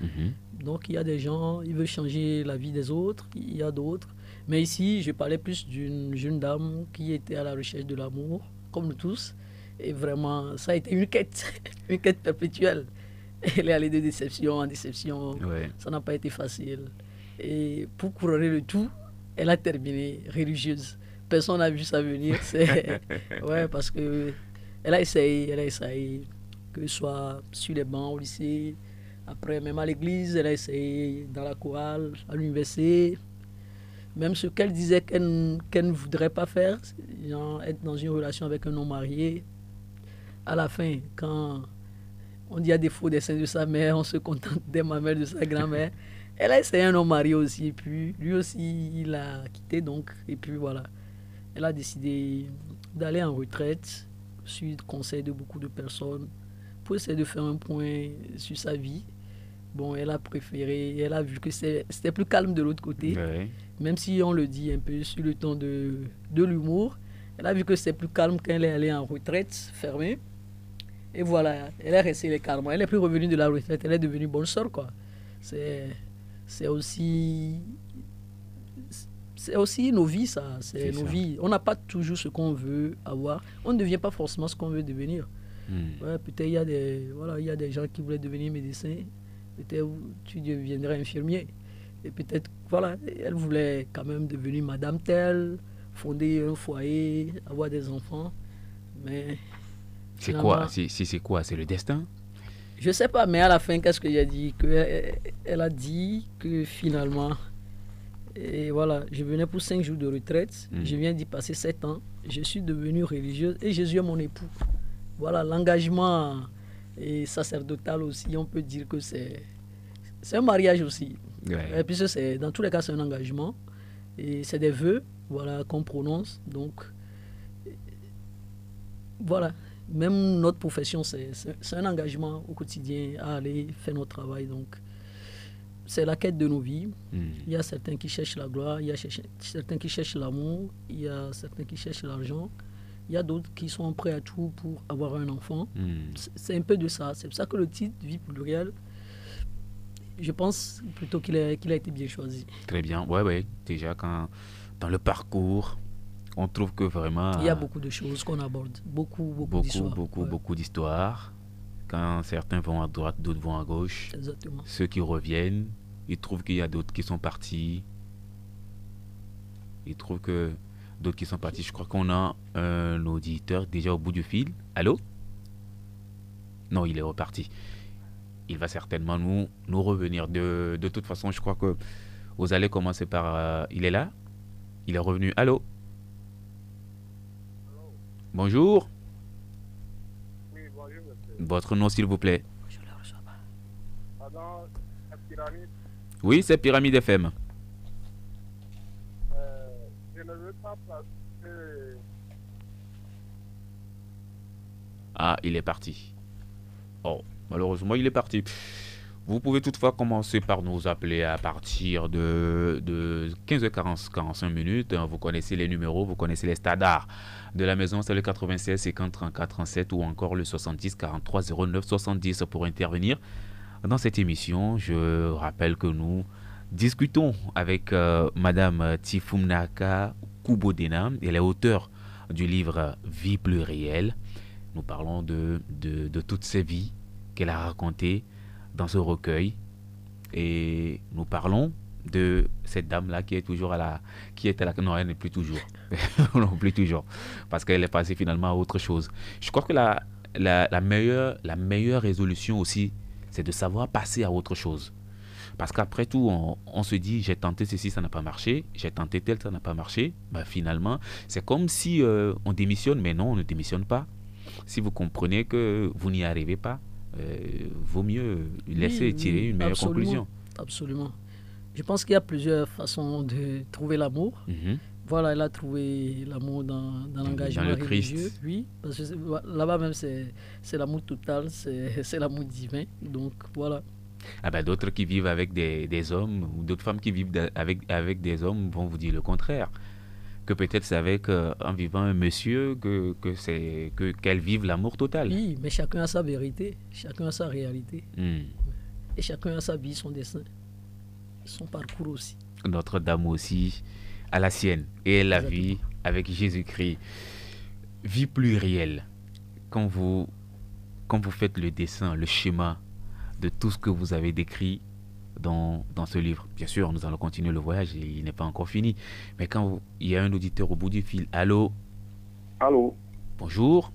Donc, il y a des gens, ils veulent changer la vie des autres. Il y a d'autres. Mais ici, je parlais plus d'une jeune dame qui était à la recherche de l'amour, comme nous tous. Et vraiment, ça a été une quête perpétuelle. Elle est allée de déception en déception. Ouais. Ça n'a pas été facile. Et pour couronner le tout, elle a terminé religieuse. Personne n'a vu ça venir. Ouais, parce que elle a essayé, que ce soit sur les bancs au lycée, après même à l'église, elle a essayé dans la chorale, à l'université. Même ce qu'elle disait qu'elle ne voudrait pas faire, genre être dans une relation avec un homme marié, à la fin, quand on dit à défaut des seins de sa mère, on se contente des mamelles de sa grand-mère. Elle a essayé un homme marié aussi, et puis lui aussi, il a quitté, donc, et puis voilà. Elle a décidé d'aller en retraite, suivre le conseil de beaucoup de personnes, pour essayer de faire un point sur sa vie. Bon, elle a préféré, elle a vu que c'était plus calme de l'autre côté, même si on le dit un peu sur le ton de l'humour. Elle a vu que c'était plus calme quand elle est allée en retraite, fermée. Et voilà, elle est restée calme. Elle n'est plus revenue de la retraite, elle est devenue bonne sœur, quoi. C'est aussi nos vies, ça. C'est nos vies. On n'a pas toujours ce qu'on veut avoir. On ne devient pas forcément ce qu'on veut devenir. Ouais, peut-être il y a des gens qui voulaient devenir médecins. Peut-être tu deviendrais infirmier. Et peut-être, voilà, elle voulait quand même devenir madame telle, fonder un foyer, avoir des enfants. Mais c'est quoi? C'est quoi? C'est le destin? Je sais pas, mais à la fin, qu'est-ce qu'elle a dit? Elle a dit que finalement, et voilà, je venais pour 5 jours de retraite, je viens d'y passer 7 ans, je suis devenue religieuse et Jésus est mon époux. Voilà, l'engagement et sacerdotal aussi, on peut dire que c'est un mariage aussi. Ouais. Et puis dans tous les cas, c'est un engagement et c'est des vœux, voilà, qu'on prononce. Donc, voilà. Même notre profession, c'est un engagement au quotidien à aller faire notre travail. Donc, c'est la quête de nos vies. Il y a certains qui cherchent la gloire, il y a certains qui cherchent l'amour, il y a certains qui cherchent l'argent. Il y a d'autres qui sont prêts à tout pour avoir un enfant. C'est un peu de ça. C'est pour ça que le titre, Vie plurielle, je pense plutôt qu'il a été bien choisi. Très bien. Ouais. Déjà, dans le parcours, on trouve que vraiment... Il y a beaucoup de choses qu'on aborde. Beaucoup d'histoires. Beaucoup d'histoires. Quand certains vont à droite, d'autres vont à gauche. Exactement. Ceux qui reviennent, ils trouvent qu'il y a d'autres qui sont partis. Ils trouvent que d'autres qui sont partis. Je crois qu'on a un auditeur déjà au bout du fil. Allô? Non, il est reparti. Il va certainement nous revenir. De toute façon, je crois que vous allez commencer par... il est là? Il est revenu. Allô? Bonjour. Oui, bonjour, monsieur. Votre nom, s'il vous plaît? Je ne le reçois pas. Pardon, la pyramide. Oui, c'est Pyramide FM. Je ne veux pas parce que... Ah, il est parti. Oh, malheureusement, il est parti. Vous pouvez toutefois commencer par nous appeler à partir de 15h45 minutes. Vous connaissez les numéros, vous connaissez les standards de la maison. C'est le 96 50 34 37 ou encore le 70 43 09 70 pour intervenir dans cette émission. Je rappelle que nous discutons avec Madame Tifumnaka Kubodena. Elle est auteure du livre Vie plurielle. Nous parlons de toutes ces vies qu'elle a racontées dans ce recueil, et nous parlons de cette dame-là qui est toujours non, elle n'est plus toujours non, plus toujours, parce qu'elle est passée finalement à autre chose. Je crois que la meilleure résolution aussi, c'est de savoir passer à autre chose, parce qu'après tout, on se dit, j'ai tenté ceci, ça n'a pas marché, j'ai tenté tel, ça n'a pas marché. Finalement, c'est comme si on démissionne, mais non, on ne démissionne pas. Si vous comprenez que vous n'y arrivez pas, vaut mieux laisser tirer une meilleure conclusion. Absolument. Je pense qu'il y a plusieurs façons de trouver l'amour. Voilà, elle a trouvé l'amour dans l'engagement religieux. Christ. Oui, parce que là-bas même, c'est l'amour total, c'est l'amour divin. Donc, voilà. D'autres qui vivent avec des hommes, ou d'autres femmes qui vivent avec des hommes vont vous dire le contraire. Que peut-être c'est avec en vivant un monsieur qu'elles vivent l'amour total. Oui, mais chacun a sa vérité, chacun a sa réalité. Et chacun a sa vie, son destin, son parcours aussi. Notre-Dame aussi a la sienne et elle la vit avec Jésus-Christ. Vie plurielle. Quand vous faites le dessin, le schéma de tout ce que vous avez décrit dans ce livre. Bien sûr, nous allons continuer le voyage, il n'est pas encore fini. Mais quand il y a un auditeur au bout du fil, allô, Allô, bonjour,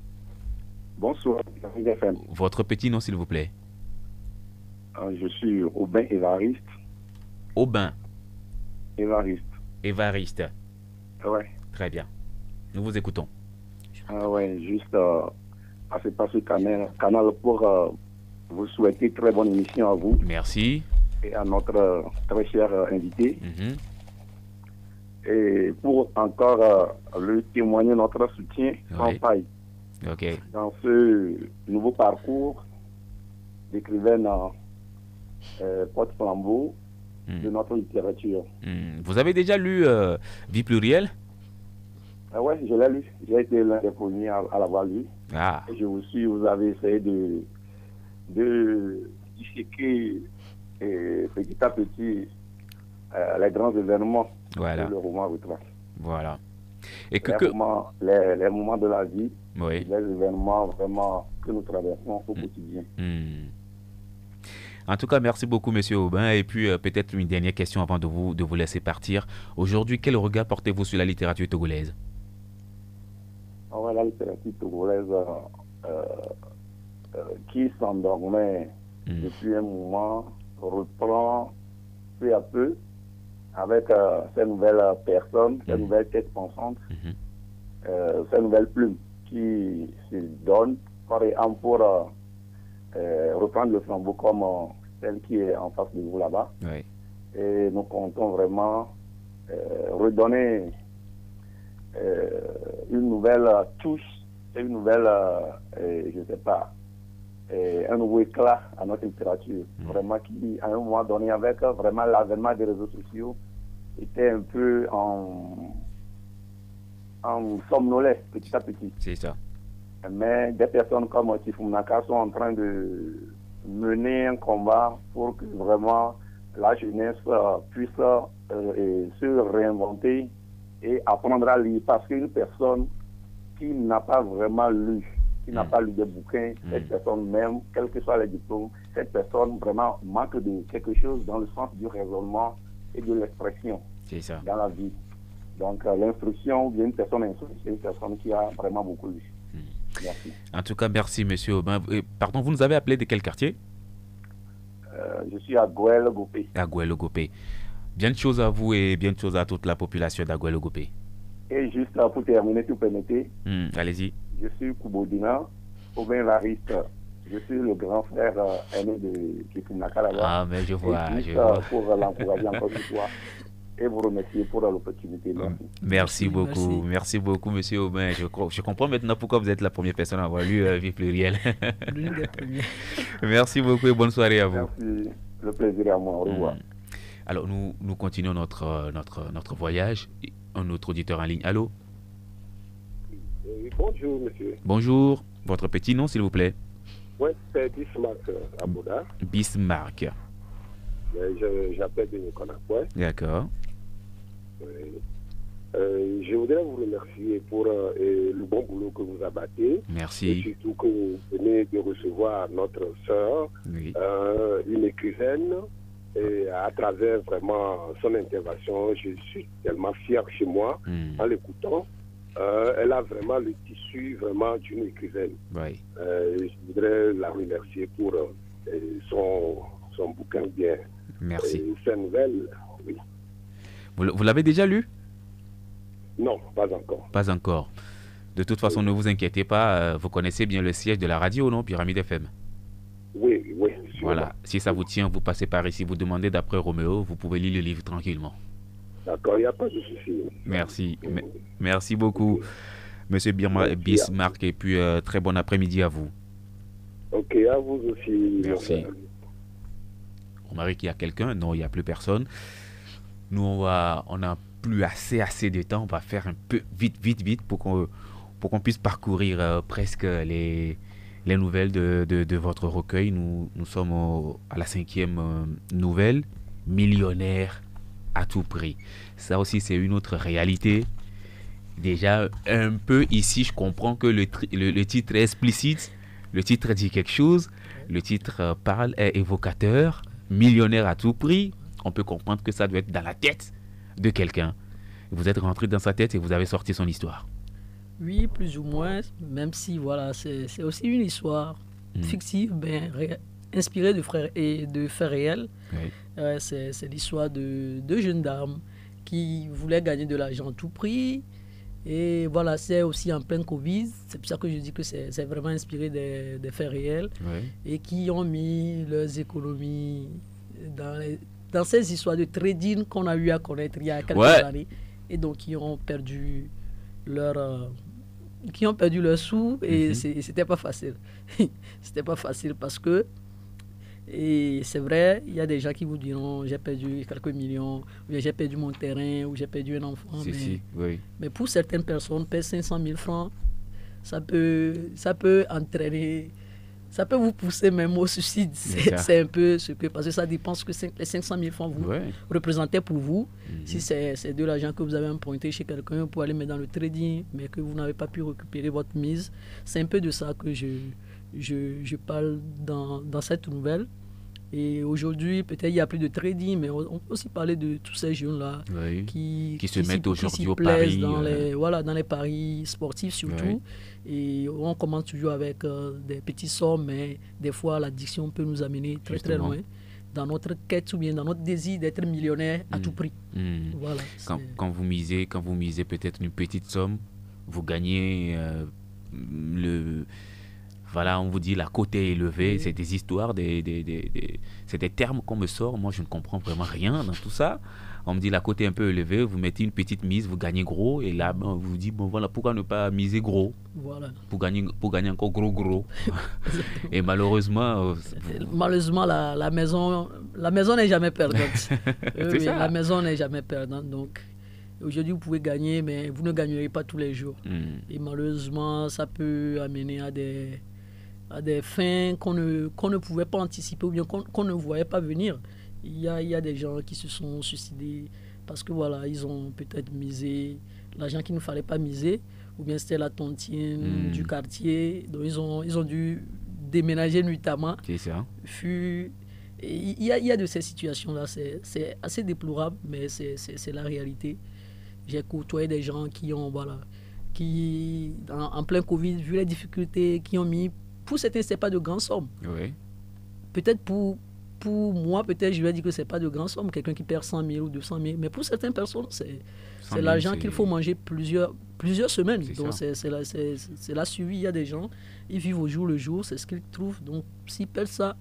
bonsoir, FM. votre petit nom s'il vous plaît. Je suis Aubin Évariste. Aubin, Évariste. Évariste, Ouais. très bien. Nous vous écoutons. Ouais, juste passer par ce canal pour vous souhaiter très bonne émission à vous Merci. et à notre très cher invité. Mhm. Et pour encore lui témoigner notre soutien sans Oui. faille Ok. dans ce nouveau parcours d'écrivaine porte-flambeau de notre littérature. Vous avez déjà lu Vie plurielle? Ouais, je l'ai lu. J'ai été l'un des premiers à l'avoir lu. Ah, Et je vous suis, vous avez essayé de disséquer petit à petit les grands événements voilà, que le roman retrace. voilà. Et Les moments de la vie, oui. les événements vraiment que nous traversons au quotidien. En tout cas, merci beaucoup, Monsieur Aubin. Et puis, peut-être une dernière question avant de vous laisser partir. Aujourd'hui, quel regard portez-vous sur la littérature togolaise? La littérature togolaise qui s'endormait depuis un moment reprend peu à peu avec ces nouvelles personnes, ces nouvelles têtes pensantes, ces nouvelles plumes qui se donnent par exemple pour reprendre le flambeau comme celle qui est en face de vous là-bas. Oui. Et nous comptons vraiment redonner une nouvelle touche, une nouvelle, je ne sais pas, un nouveau éclat à notre littérature. Vraiment qui, à un moment donné, avec vraiment l'avènement des réseaux sociaux, était un peu en somnolait petit à petit. C'est ça. Mais des personnes comme Tifumunaka sont en train de mener un combat pour que vraiment la jeunesse puisse se réinventer et apprendre à lire. Parce qu'une personne qui n'a pas vraiment lu, qui n'a pas lu des bouquins, cette personne même, quels que soient les diplômes, cette personne vraiment manque de quelque chose dans le sens du raisonnement et de l'expression dans la vie. Donc l'instruction, une personne instruite, c'est une personne qui a vraiment beaucoup lu. Merci. En tout cas, merci, Monsieur Aubin. Pardon, vous nous avez appelé de quel quartier? Je suis à Gouel-Gopé. À Gouel-Gopé. Bien de choses à vous et bien de choses à toute la population d'Agouel-Gopé. Et juste pour terminer, si vous permettez, allez-y. Je suis Koubodina, Aubin Variste. Je suis le grand frère aîné de Kifunaka là-bas. Ah, mais je vois. Pour l'encourager encore une fois et vous remercier pour l'opportunité. Merci beaucoup. Merci beaucoup, Monsieur Aubin. Je comprends maintenant pourquoi vous êtes la première personne à avoir lu Vie plurielle. L'une des premières. Merci beaucoup et bonne soirée à vous. Merci. Le plaisir est à moi. Au revoir. Alors, nous continuons notre voyage. Un autre auditeur en ligne. Allô? Bonjour, monsieur. Bonjour. Votre petit nom, s'il vous plaît? Oui, c'est Bismarck Abouda. Bismarck. J'appelle de Nicolas. D'accord. Je voudrais vous remercier pour le bon boulot que vous abattez. Merci. Et surtout que vous venez de recevoir notre sœur, une écrivaine. Et à travers vraiment son intervention, je suis tellement fier chez moi en l'écoutant. Elle a vraiment le tissu vraiment d'une écrivaine. Oui. Je voudrais la remercier pour son bouquin bien. Merci. Sa nouvelle, oui. Vous l'avez déjà lu? Non, pas encore. Pas encore. De toute façon, ne vous inquiétez pas, vous connaissez bien le siège de la radio, non? Pyramide FM. Oui. Voilà, si ça vous tient, vous passez par ici, vous demandez d'après Roméo, vous pouvez lire le livre tranquillement. D'accord, il n'y a pas de souci. Merci. Merci beaucoup, Monsieur Bismarck, et puis très bon après-midi à vous. Ok, à vous aussi. Merci. Remarquez qu'il y a quelqu'un? Non, il n'y a plus personne. Nous, on n'a plus assez de temps. On va faire un peu vite pour qu'on puisse parcourir presque les nouvelles de votre recueil. Nous sommes à la 5e nouvelle, millionnaire à tout prix. Ça aussi, c'est une autre réalité. Déjà, un peu ici, je comprends que le titre est explicite. Le titre dit quelque chose. Le titre parle, est évocateur. millionnaire à tout prix, on peut comprendre que ça doit être dans la tête de quelqu'un. Vous êtes rentré dans sa tête et vous avez sorti son histoire. Oui, plus ou moins, même si voilà, c'est aussi une histoire fictive, inspirée de faits réels. Oui. C'est l'histoire de deux jeunes dames qui voulaient gagner de l'argent à tout prix. Et voilà, c'est aussi en plein Covid. C'est pour ça que je dis que c'est vraiment inspiré des faits réels. Oui. Et qui ont mis leurs économies dans ces histoires de trading qu'on a eu à connaître il y a quelques années. Et donc, qui ont perdu leurs sous. Et c'était pas facile. C'était pas facile parce que, et c'est vrai, il y a des gens qui vous diront j'ai perdu quelques millions, ou j'ai perdu mon terrain, ou j'ai perdu un enfant. Mais pour certaines personnes, perdre 500 000 francs, ça peut entraîner, ça peut vous pousser même au suicide. C'est un peu ce que, parce que ça dépend ce que les 500 000 francs vous représentaient pour vous. Si c'est de l'argent que vous avez emprunté chez quelqu'un pour aller mettre dans le trading, mais que vous n'avez pas pu récupérer votre mise, c'est un peu de ça que je parle dans cette nouvelle. Et aujourd'hui, peut-être il n'y a plus de trading, mais on peut aussi parler de tous ces jeunes-là qui se mettent aujourd'hui au pari. Dans les paris sportifs surtout. Et on commence toujours avec des petits sommes, mais des fois l'addiction peut nous amener très très loin dans notre quête ou bien dans notre désir d'être millionnaire à tout prix. Voilà, quand vous misez peut-être une petite somme, vous gagnez Voilà, on vous dit la cote est élevée, c'est des histoires, c'est des termes qu'on me sort. Moi, je ne comprends vraiment rien dans tout ça. On me dit la cote est un peu élevée, vous mettez une petite mise, vous gagnez gros. Et là, on vous dit, bon voilà, pourquoi ne pas miser gros pour gagner encore gros. Et malheureusement... la maison n'est jamais perdante. La maison n'est jamais perdante, donc... Aujourd'hui, vous pouvez gagner, mais vous ne gagnerez pas tous les jours. Et malheureusement, ça peut amener à des fins qu'on ne pouvait pas anticiper ou bien qu'on ne voyait pas venir. Il y a des gens qui se sont suicidés parce que voilà, ils ont peut-être misé l'argent qu'il ne fallait pas miser, ou bien c'était la tontine du quartier, donc ils ont dû déménager nuitamment. C'est ça. Il y a de ces situations-là, c'est assez déplorable, mais c'est la réalité. J'ai côtoyé des gens qui ont, en plein Covid, vu les difficultés, qui ont mis, pour certains, ce n'est pas de grandes sommes. Oui. Peut-être pour moi, peut-être je vais dire que ce n'est pas de grandes sommes, quelqu'un qui perd 100 000 ou 200 000, mais pour certaines personnes, c'est l'argent qu'il faut manger plusieurs semaines. Donc c'est la suivi. Il y a des gens, ils vivent au jour le jour, c'est ce qu'ils trouvent. Donc s'ils perdent ça,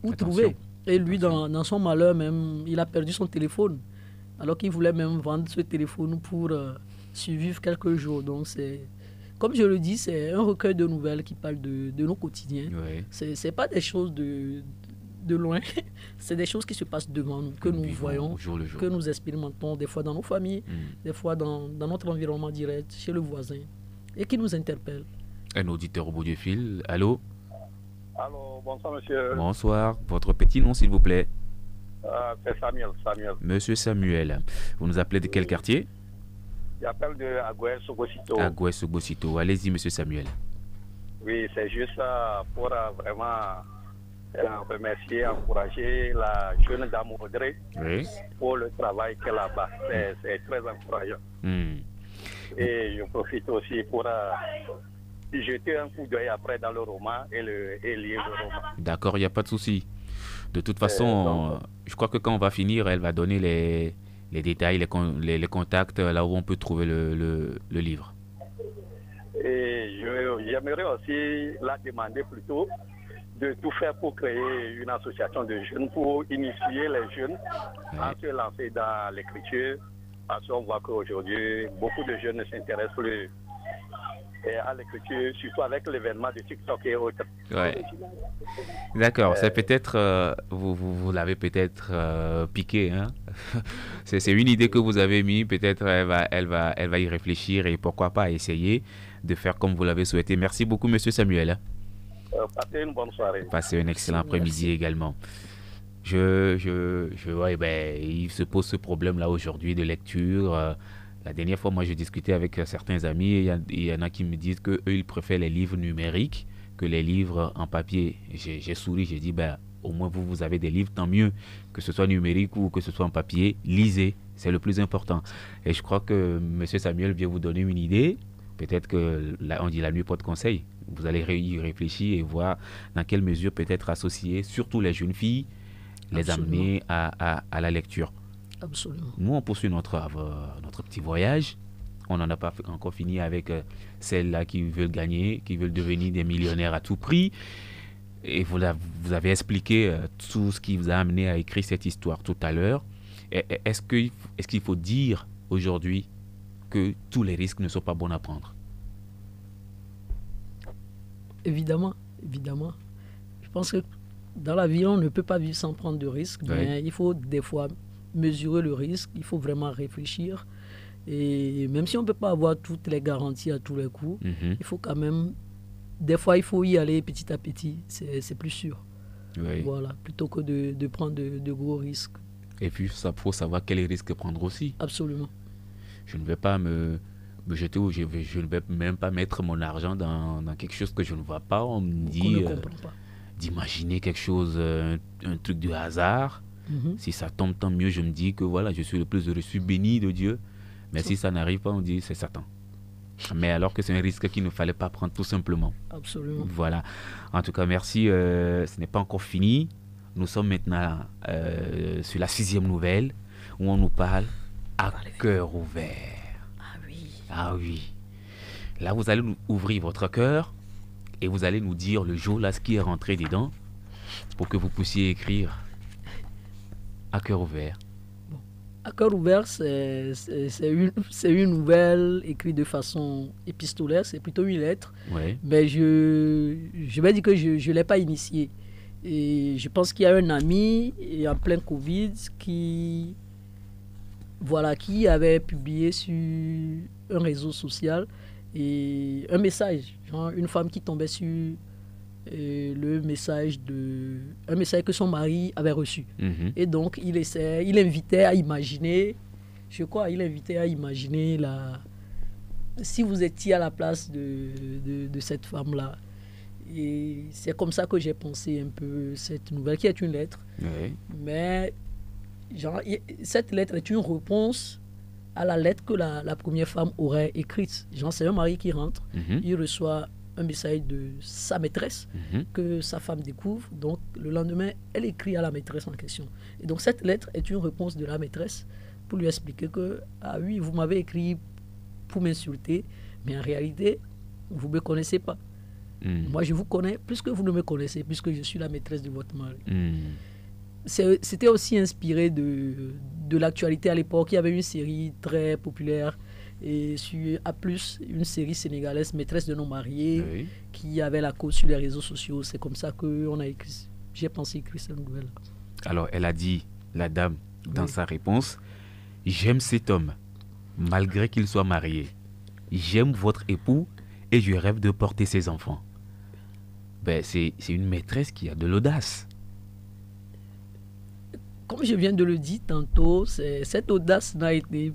où trouver? Et lui, dans son malheur même, il a perdu son téléphone. Alors qu'il voulait même vendre ce téléphone pour survivre quelques jours. Donc, comme je le dis, c'est un recueil de nouvelles qui parle de nos quotidiens. Oui. Ce n'est pas des choses de loin, c'est des choses qui se passent devant nous, que nous voyons, jour le jour. Que nous expérimentons, des fois dans nos familles, des fois dans notre environnement direct, chez le voisin, et qui nous interpellent. Un auditeur au bout du fil. Allô? Allô, bonsoir monsieur. Bonsoir. Votre petit nom, s'il vous plaît? C'est Samuel. Monsieur Samuel, vous nous appelez de quel quartier? J'appelle de Agouès-Sogosito. Agouès-Sogosito. Allez-y, monsieur Samuel. Oui, c'est juste pour vraiment remercier, encourager la jeune dame Audrey pour le travail qu'elle a bas. C'est très encourageant. Et je profite aussi pour jeter un coup d'œil après dans le roman et lire le roman. D'accord, il n'y a pas de souci. De toute façon, je crois que quand on va finir, elle va donner les détails, les contacts, là où on peut trouver le livre. Et j'aimerais aussi la demander plutôt de tout faire pour créer une association de jeunes, pour initier les jeunes à se lancer dans l'écriture. Parce qu'on voit qu'aujourd'hui, beaucoup de jeunes ne s'intéressent plus à l'écriture, surtout avec l'événement de TikTok et autres. Ouais. D'accord, c'est peut-être, vous l'avez peut-être piqué, hein. C'est une idée que vous avez mise, peut-être elle va y réfléchir et pourquoi pas essayer de faire comme vous l'avez souhaité. Merci beaucoup, monsieur Samuel. Passez une bonne soirée. Passez un excellent après-midi également. Il se pose ce problème-là aujourd'hui de lecture. La dernière fois, moi, je discutais avec certains amis et il y en a qui me disent qu'eux, ils préfèrent les livres numériques que les livres en papier. J'ai souri, j'ai dit, au moins vous avez des livres, tant mieux, que ce soit numérique ou que ce soit en papier, lisez, c'est le plus important. Et je crois que M. Samuel vient vous donner une idée, peut-être que, on dit la nuit porte conseil, vous allez y réfléchir et voir dans quelle mesure peut-être associer, surtout les jeunes filles, les amener à la lecture. Absolument. Nous, on poursuit notre petit voyage. On n'en a pas encore fini avec celles-là qui veulent gagner, qui veulent devenir des millionnaires à tout prix. Et vous avez expliqué tout ce qui vous a amené à écrire cette histoire tout à l'heure. Est-ce qu'il faut dire aujourd'hui que tous les risques ne sont pas bons à prendre? Évidemment. Je pense que dans la vie, on ne peut pas vivre sans prendre de risques. Mais il faut des fois mesurer le risque. Il faut vraiment réfléchir. Et même si on ne peut pas avoir toutes les garanties à tous les coups, il faut quand même... Des fois, il faut y aller petit à petit. C'est plus sûr. Oui. Voilà, plutôt que de prendre de gros risques. Et puis, ça faut savoir quels risques prendre aussi. Absolument. Je ne vais pas me jeter ou je ne vais même pas mettre mon argent dans quelque chose que je ne vois pas. On me dit d'imaginer quelque chose, un truc de hasard. Si ça tombe, tant mieux. Je me dis que voilà, je suis le plus heureux, je suis béni de Dieu. Mais si ça n'arrive pas, on dit c'est Satan. Mais alors que c'est un risque qu'il ne fallait pas prendre tout simplement. Absolument. Voilà. En tout cas, merci. Ce n'est pas encore fini. Nous sommes maintenant sur la 6e nouvelle où on nous parle à cœur ouvert. Ah oui. Ah oui. Là, vous allez nous ouvrir votre cœur et vous allez nous dire le jour là ce qui est rentré dedans pour que vous puissiez écrire à cœur ouvert. À cœur ouvert, c'est une nouvelle écrite de façon épistolaire, c'est plutôt une lettre. Ouais. Mais je vais dire que je ne l'ai pas initiée. Et je pense qu'il y a un ami en plein Covid qui avait publié sur un réseau social et un message, genre une femme qui tombait sur un message que son mari avait reçu. Et donc il invitait à imaginer, si vous étiez à la place de cette femme-là. Et c'est comme ça que j'ai pensé un peu cette nouvelle, qui est une lettre. Oui. Mais cette lettre est une réponse à la lettre que la première femme aurait écrite. C'est un mari qui rentre, il reçoit un message de sa maîtresse que sa femme découvre. Donc, le lendemain, elle écrit à la maîtresse en question. Et donc, cette lettre est une réponse de la maîtresse pour lui expliquer que, ah oui, vous m'avez écrit pour m'insulter, mais en réalité, vous ne me connaissez pas. Moi, je vous connais plus que vous ne me connaissez, puisque je suis la maîtresse de votre mari. C'était aussi inspiré de l'actualité à l'époque. Il y avait une série très populaire et sur A+, une série sénégalaise, Maîtresse de nos mariés, qui avait la cause sur les réseaux sociaux. C'est comme ça que j'ai pensé écrire cette nouvelle. Alors, elle a dit, la dame, dans sa réponse, « J'aime cet homme, malgré qu'il soit marié. J'aime votre époux et je rêve de porter ses enfants. » Ben, c'est une maîtresse qui a de l'audace. Comme je viens de le dire tantôt, cette audace n'a été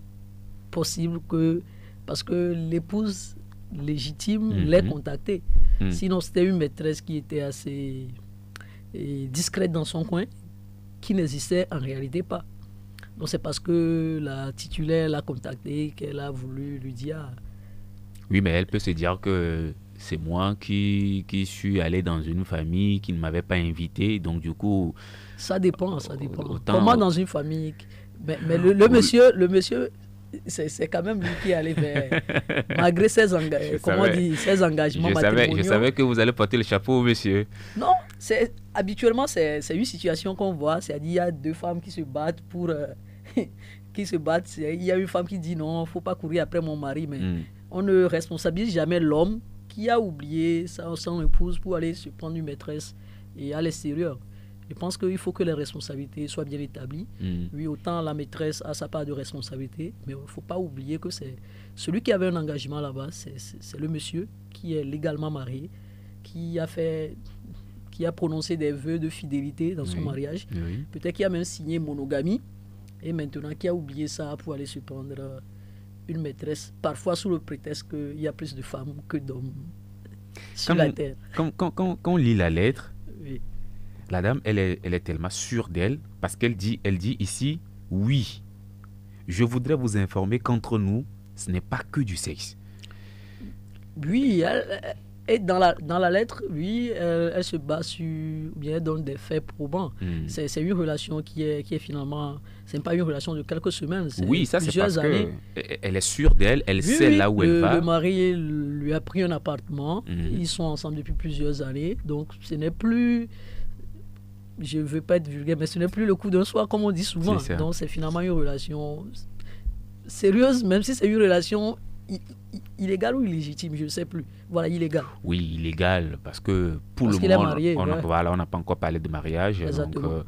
possible que parce que l'épouse légitime l'ait contactée. Sinon, c'était une maîtresse qui était assez discrète dans son coin, qui n'existait en réalité pas. Donc, c'est parce que la titulaire l'a contactée qu'elle a voulu lui dire... Oui, mais elle peut se dire que c'est moi qui suis allé dans une famille qui ne m'avait pas invité, donc du coup... Ça dépend. Comment dans une famille... Mais le monsieur, c'est quand même lui qui est allé vers... Malgré ses engagements matrimoniaux. Je savais que vous allez porter le chapeau au monsieur. Non, habituellement, c'est une situation qu'on voit. C'est-à-dire, il y a deux femmes qui se battent pour... Il y a une femme qui dit non, il ne faut pas courir après mon mari, mais on ne responsabilise jamais l'homme qui a oublié son épouse pour aller se prendre une maîtresse et à l'extérieur. Je pense qu'il faut que les responsabilités soient bien établies. Oui, autant la maîtresse a sa part de responsabilité, mais il ne faut pas oublier que c'est celui qui avait un engagement là-bas, c'est le monsieur qui est légalement marié, qui a prononcé des vœux de fidélité dans son mariage, peut-être qui a même signé monogamie, et maintenant qui a oublié ça pour aller se prendre une maîtresse, parfois sous le prétexte qu'il y a plus de femmes que d'hommes sur la terre. Quand on lit la lettre, La dame, elle est tellement sûre d'elle parce qu'elle dit ici, oui, je voudrais vous informer qu'entre nous, ce n'est pas que du sexe. Oui, et dans la lettre, oui, elle se base sur, ou bien elle donne des faits probants. C'est une relation qui est finalement, c'est pas une relation de quelques semaines. Oui, ça c'est parce années. Elle est sûre d'elle, elle sait là où elle va. Le mari lui a pris un appartement, ils sont ensemble depuis plusieurs années, donc ce n'est plus, je ne veux pas être vulgaire, mais ce n'est plus le coup d'un soir comme on dit souvent. Donc c'est finalement une relation sérieuse, même si c'est une relation illégale ou illégitime, je ne sais plus. Voilà, illégale. Oui, illégale, parce que pour le moment, on n'a pas encore parlé de mariage. Exactement. Donc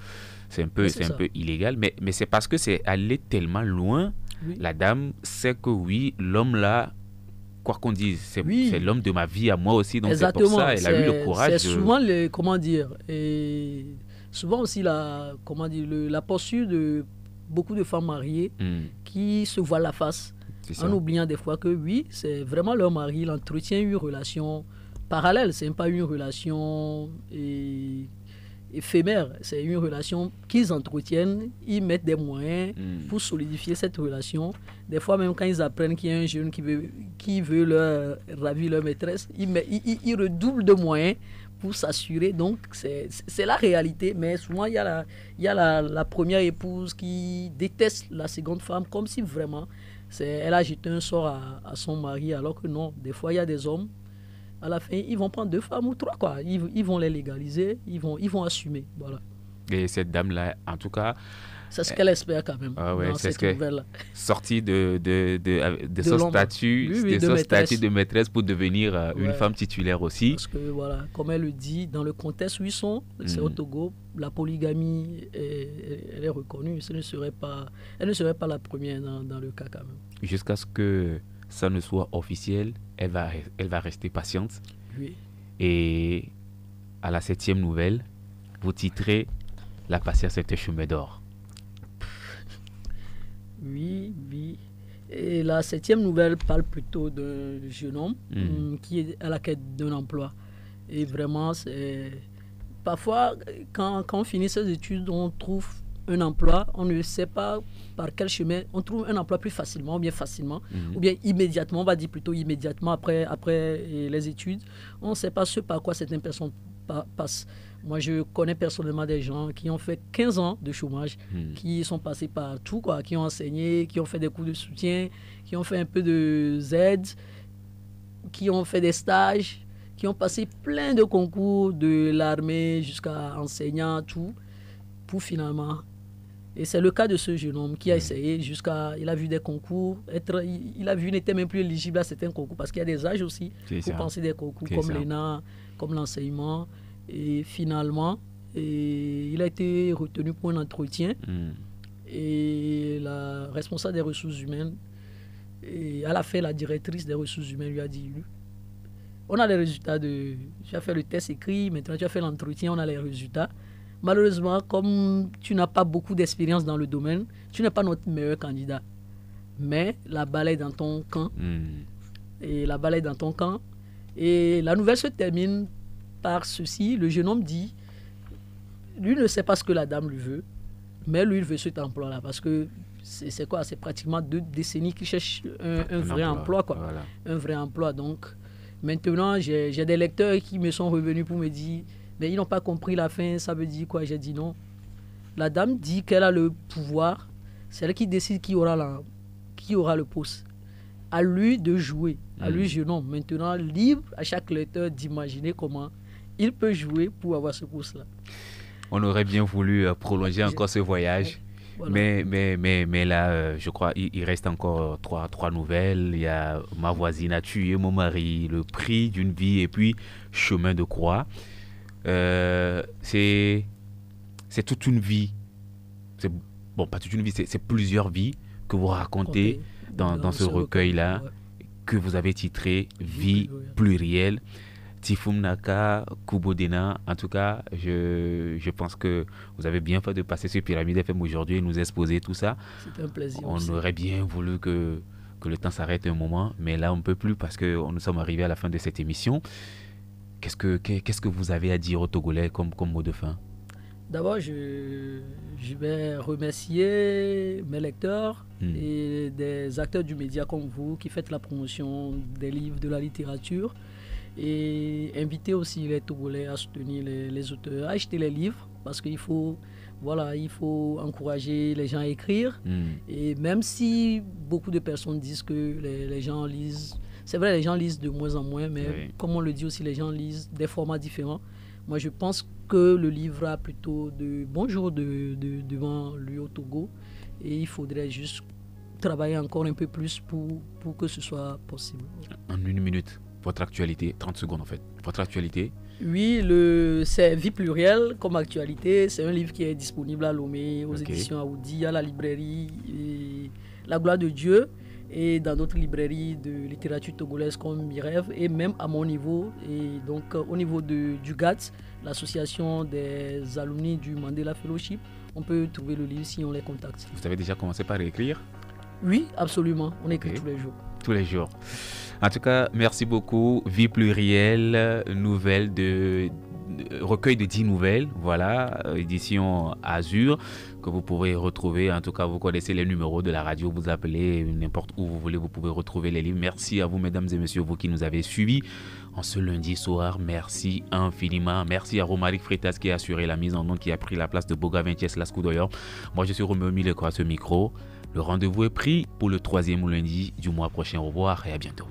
c'est un peu illégal, mais c'est parce que c'est allé tellement loin. Oui. La dame sait que oui, l'homme là, quoi qu'on dise, c'est l'homme de ma vie à moi aussi, donc c'est pour ça elle a eu le courage. C'est souvent souvent aussi la posture de beaucoup de femmes mariées qui se voilent la face. En oubliant des fois que oui, c'est vraiment leur mari, il entretient une relation parallèle, ce n'est pas une relation éphémère, c'est une relation qu'ils entretiennent, ils mettent des moyens pour solidifier cette relation. Des fois même quand ils apprennent qu'il y a un jeune qui veut leur ravir leur maîtresse, ils redoublent de moyens pour s'assurer. Donc c'est la réalité, mais souvent il y a la première épouse qui déteste la seconde femme comme si vraiment elle a jeté un sort à son mari, alors que non, des fois il y a des hommes, à la fin ils vont prendre 2 femmes ou 3, quoi. Ils vont les légaliser, ils vont assumer, voilà. Et cette dame là, en tout cas, c'est ce qu'elle espère quand même. Dans cette nouvelle-là. Sortie de son statut, de maîtresse pour devenir une femme titulaire aussi. Parce que voilà, comme elle le dit, dans le contexte où ils sont, c'est au Togo, la polygamie elle est reconnue. Elle ne serait pas la première dans le cas quand même. Jusqu'à ce que ça ne soit officiel, elle va rester patiente. Oui. Et à la 7e nouvelle, vous titrez « La patience est un chemin d'or ». Oui. Et la 7e nouvelle parle plutôt d'un jeune homme qui est à la quête d'un emploi. Et vraiment, parfois, quand on finit ses études, on trouve un emploi, on ne sait pas par quel chemin, on trouve un emploi plus facilement ou bien immédiatement, on va dire plutôt immédiatement après les études. On ne sait pas ce par quoi certaines personnes passent. Moi, je connais personnellement des gens qui ont fait 15 ans de chômage, qui sont passés par tout, quoi, qui ont enseigné, qui ont fait des cours de soutien, qui ont fait un peu de Z, qui ont fait des stages, qui ont passé plein de concours de l'armée jusqu'à enseignant, tout, pour finalement... Et c'est le cas de ce jeune homme qui a essayé il a vu des concours, il n'était même plus éligible à certains concours parce qu'il y a des âges aussi pour penser des concours comme l'ENA, comme l'enseignement. Et finalement, il a été retenu pour un entretien. Et la responsable des ressources humaines, à la fin, la directrice des ressources humaines lui a dit, on a les résultats tu as fait le test écrit, maintenant tu as fait l'entretien, on a les résultats. Malheureusement, comme tu n'as pas beaucoup d'expérience dans le domaine, tu n'es pas notre meilleur candidat. Mais la balle est dans ton camp. Et la balle est dans ton camp. Et la nouvelle se termine par ceci. Le jeune homme dit, lui ne sait pas ce que la dame lui veut, mais lui, il veut cet emploi-là. Parce que c'est quoi? C'est pratiquement 2 décennies qu'il cherche un vrai emploi, quoi. Voilà. Un vrai emploi. Donc, maintenant, j'ai des lecteurs qui me sont revenus pour me dire, mais ils n'ont pas compris la fin, ça veut dire quoi? J'ai dit non. La dame dit qu'elle a le pouvoir, c'est elle qui décide qui aura le poste. À lui de jouer, à lui jeune homme. Maintenant, libre à chaque lecteur d'imaginer comment il peut jouer pour avoir ce poste-là. On aurait bien voulu prolonger encore ce voyage. Voilà. Mais là, je crois il reste encore trois nouvelles. Il y a Ma voisine a tué mon mari, Le prix d'une vie et puis Chemin de croix. C'est toute une vie. Bon, pas toute une vie, c'est plusieurs vies que vous racontez dans ce recueil-là, que vous avez titré Vie plurielle. Tifum Naka, Kubodena, en tout cas, je pense que vous avez bien fait de passer sur Pyramide FM aujourd'hui et nous exposer tout ça. C'est un plaisir. On aurait bien voulu que le temps s'arrête un moment, mais là on ne peut plus parce que nous sommes arrivés à la fin de cette émission. Qu'est-ce que vous avez à dire aux Togolais comme mot de fin? D'abord, je vais remercier mes lecteurs et des acteurs du média comme vous qui faites la promotion des livres, de la littérature, et inviter aussi les Togolais à soutenir les auteurs, à acheter les livres, parce qu'il faut, il faut encourager les gens à écrire. Et même si beaucoup de personnes disent que les gens lisent, c'est vrai, les gens lisent de moins en moins, mais comme on le dit aussi, les gens lisent des formats différents. Moi, je pense que le livre a plutôt de bons jours devant lui au Togo, et il faudrait juste travailler encore un peu plus pour que ce soit possible. En une minute, votre actualité, 30 secondes en fait. Votre actualité? Oui, c'est Vie plurielle comme actualité. C'est un livre qui est disponible à Lomé, aux éditions Aoudi, à la librairie La Gloire de Dieu, et dans d'autres librairies de littérature togolaise comme Mirève, et même à mon niveau, et donc au niveau du GATS, l'association des alumni du Mandela Fellowship. On peut trouver le livre si on les contacte. Vous avez déjà commencé par écrire? Oui, absolument. On écrit tous les jours. Tous les jours. En tout cas, merci beaucoup. Vie plurielle, nouvelle recueil de 10 nouvelles, voilà, édition Azur, que vous pourrez retrouver. En tout cas, vous connaissez les numéros de la radio, vous appelez n'importe où vous voulez, vous pouvez retrouver les livres. Merci à vous, mesdames et messieurs, vous qui nous avez suivis en ce lundi soir. Merci infiniment. Merci à Romaric Freitas qui a assuré la mise en onde, qui a pris la place de Bogavinties Lascoudoyor. Moi, je suis Roméo Mileko à ce micro. Le rendez-vous est pris pour le 3e lundi du mois prochain. Au revoir et à bientôt.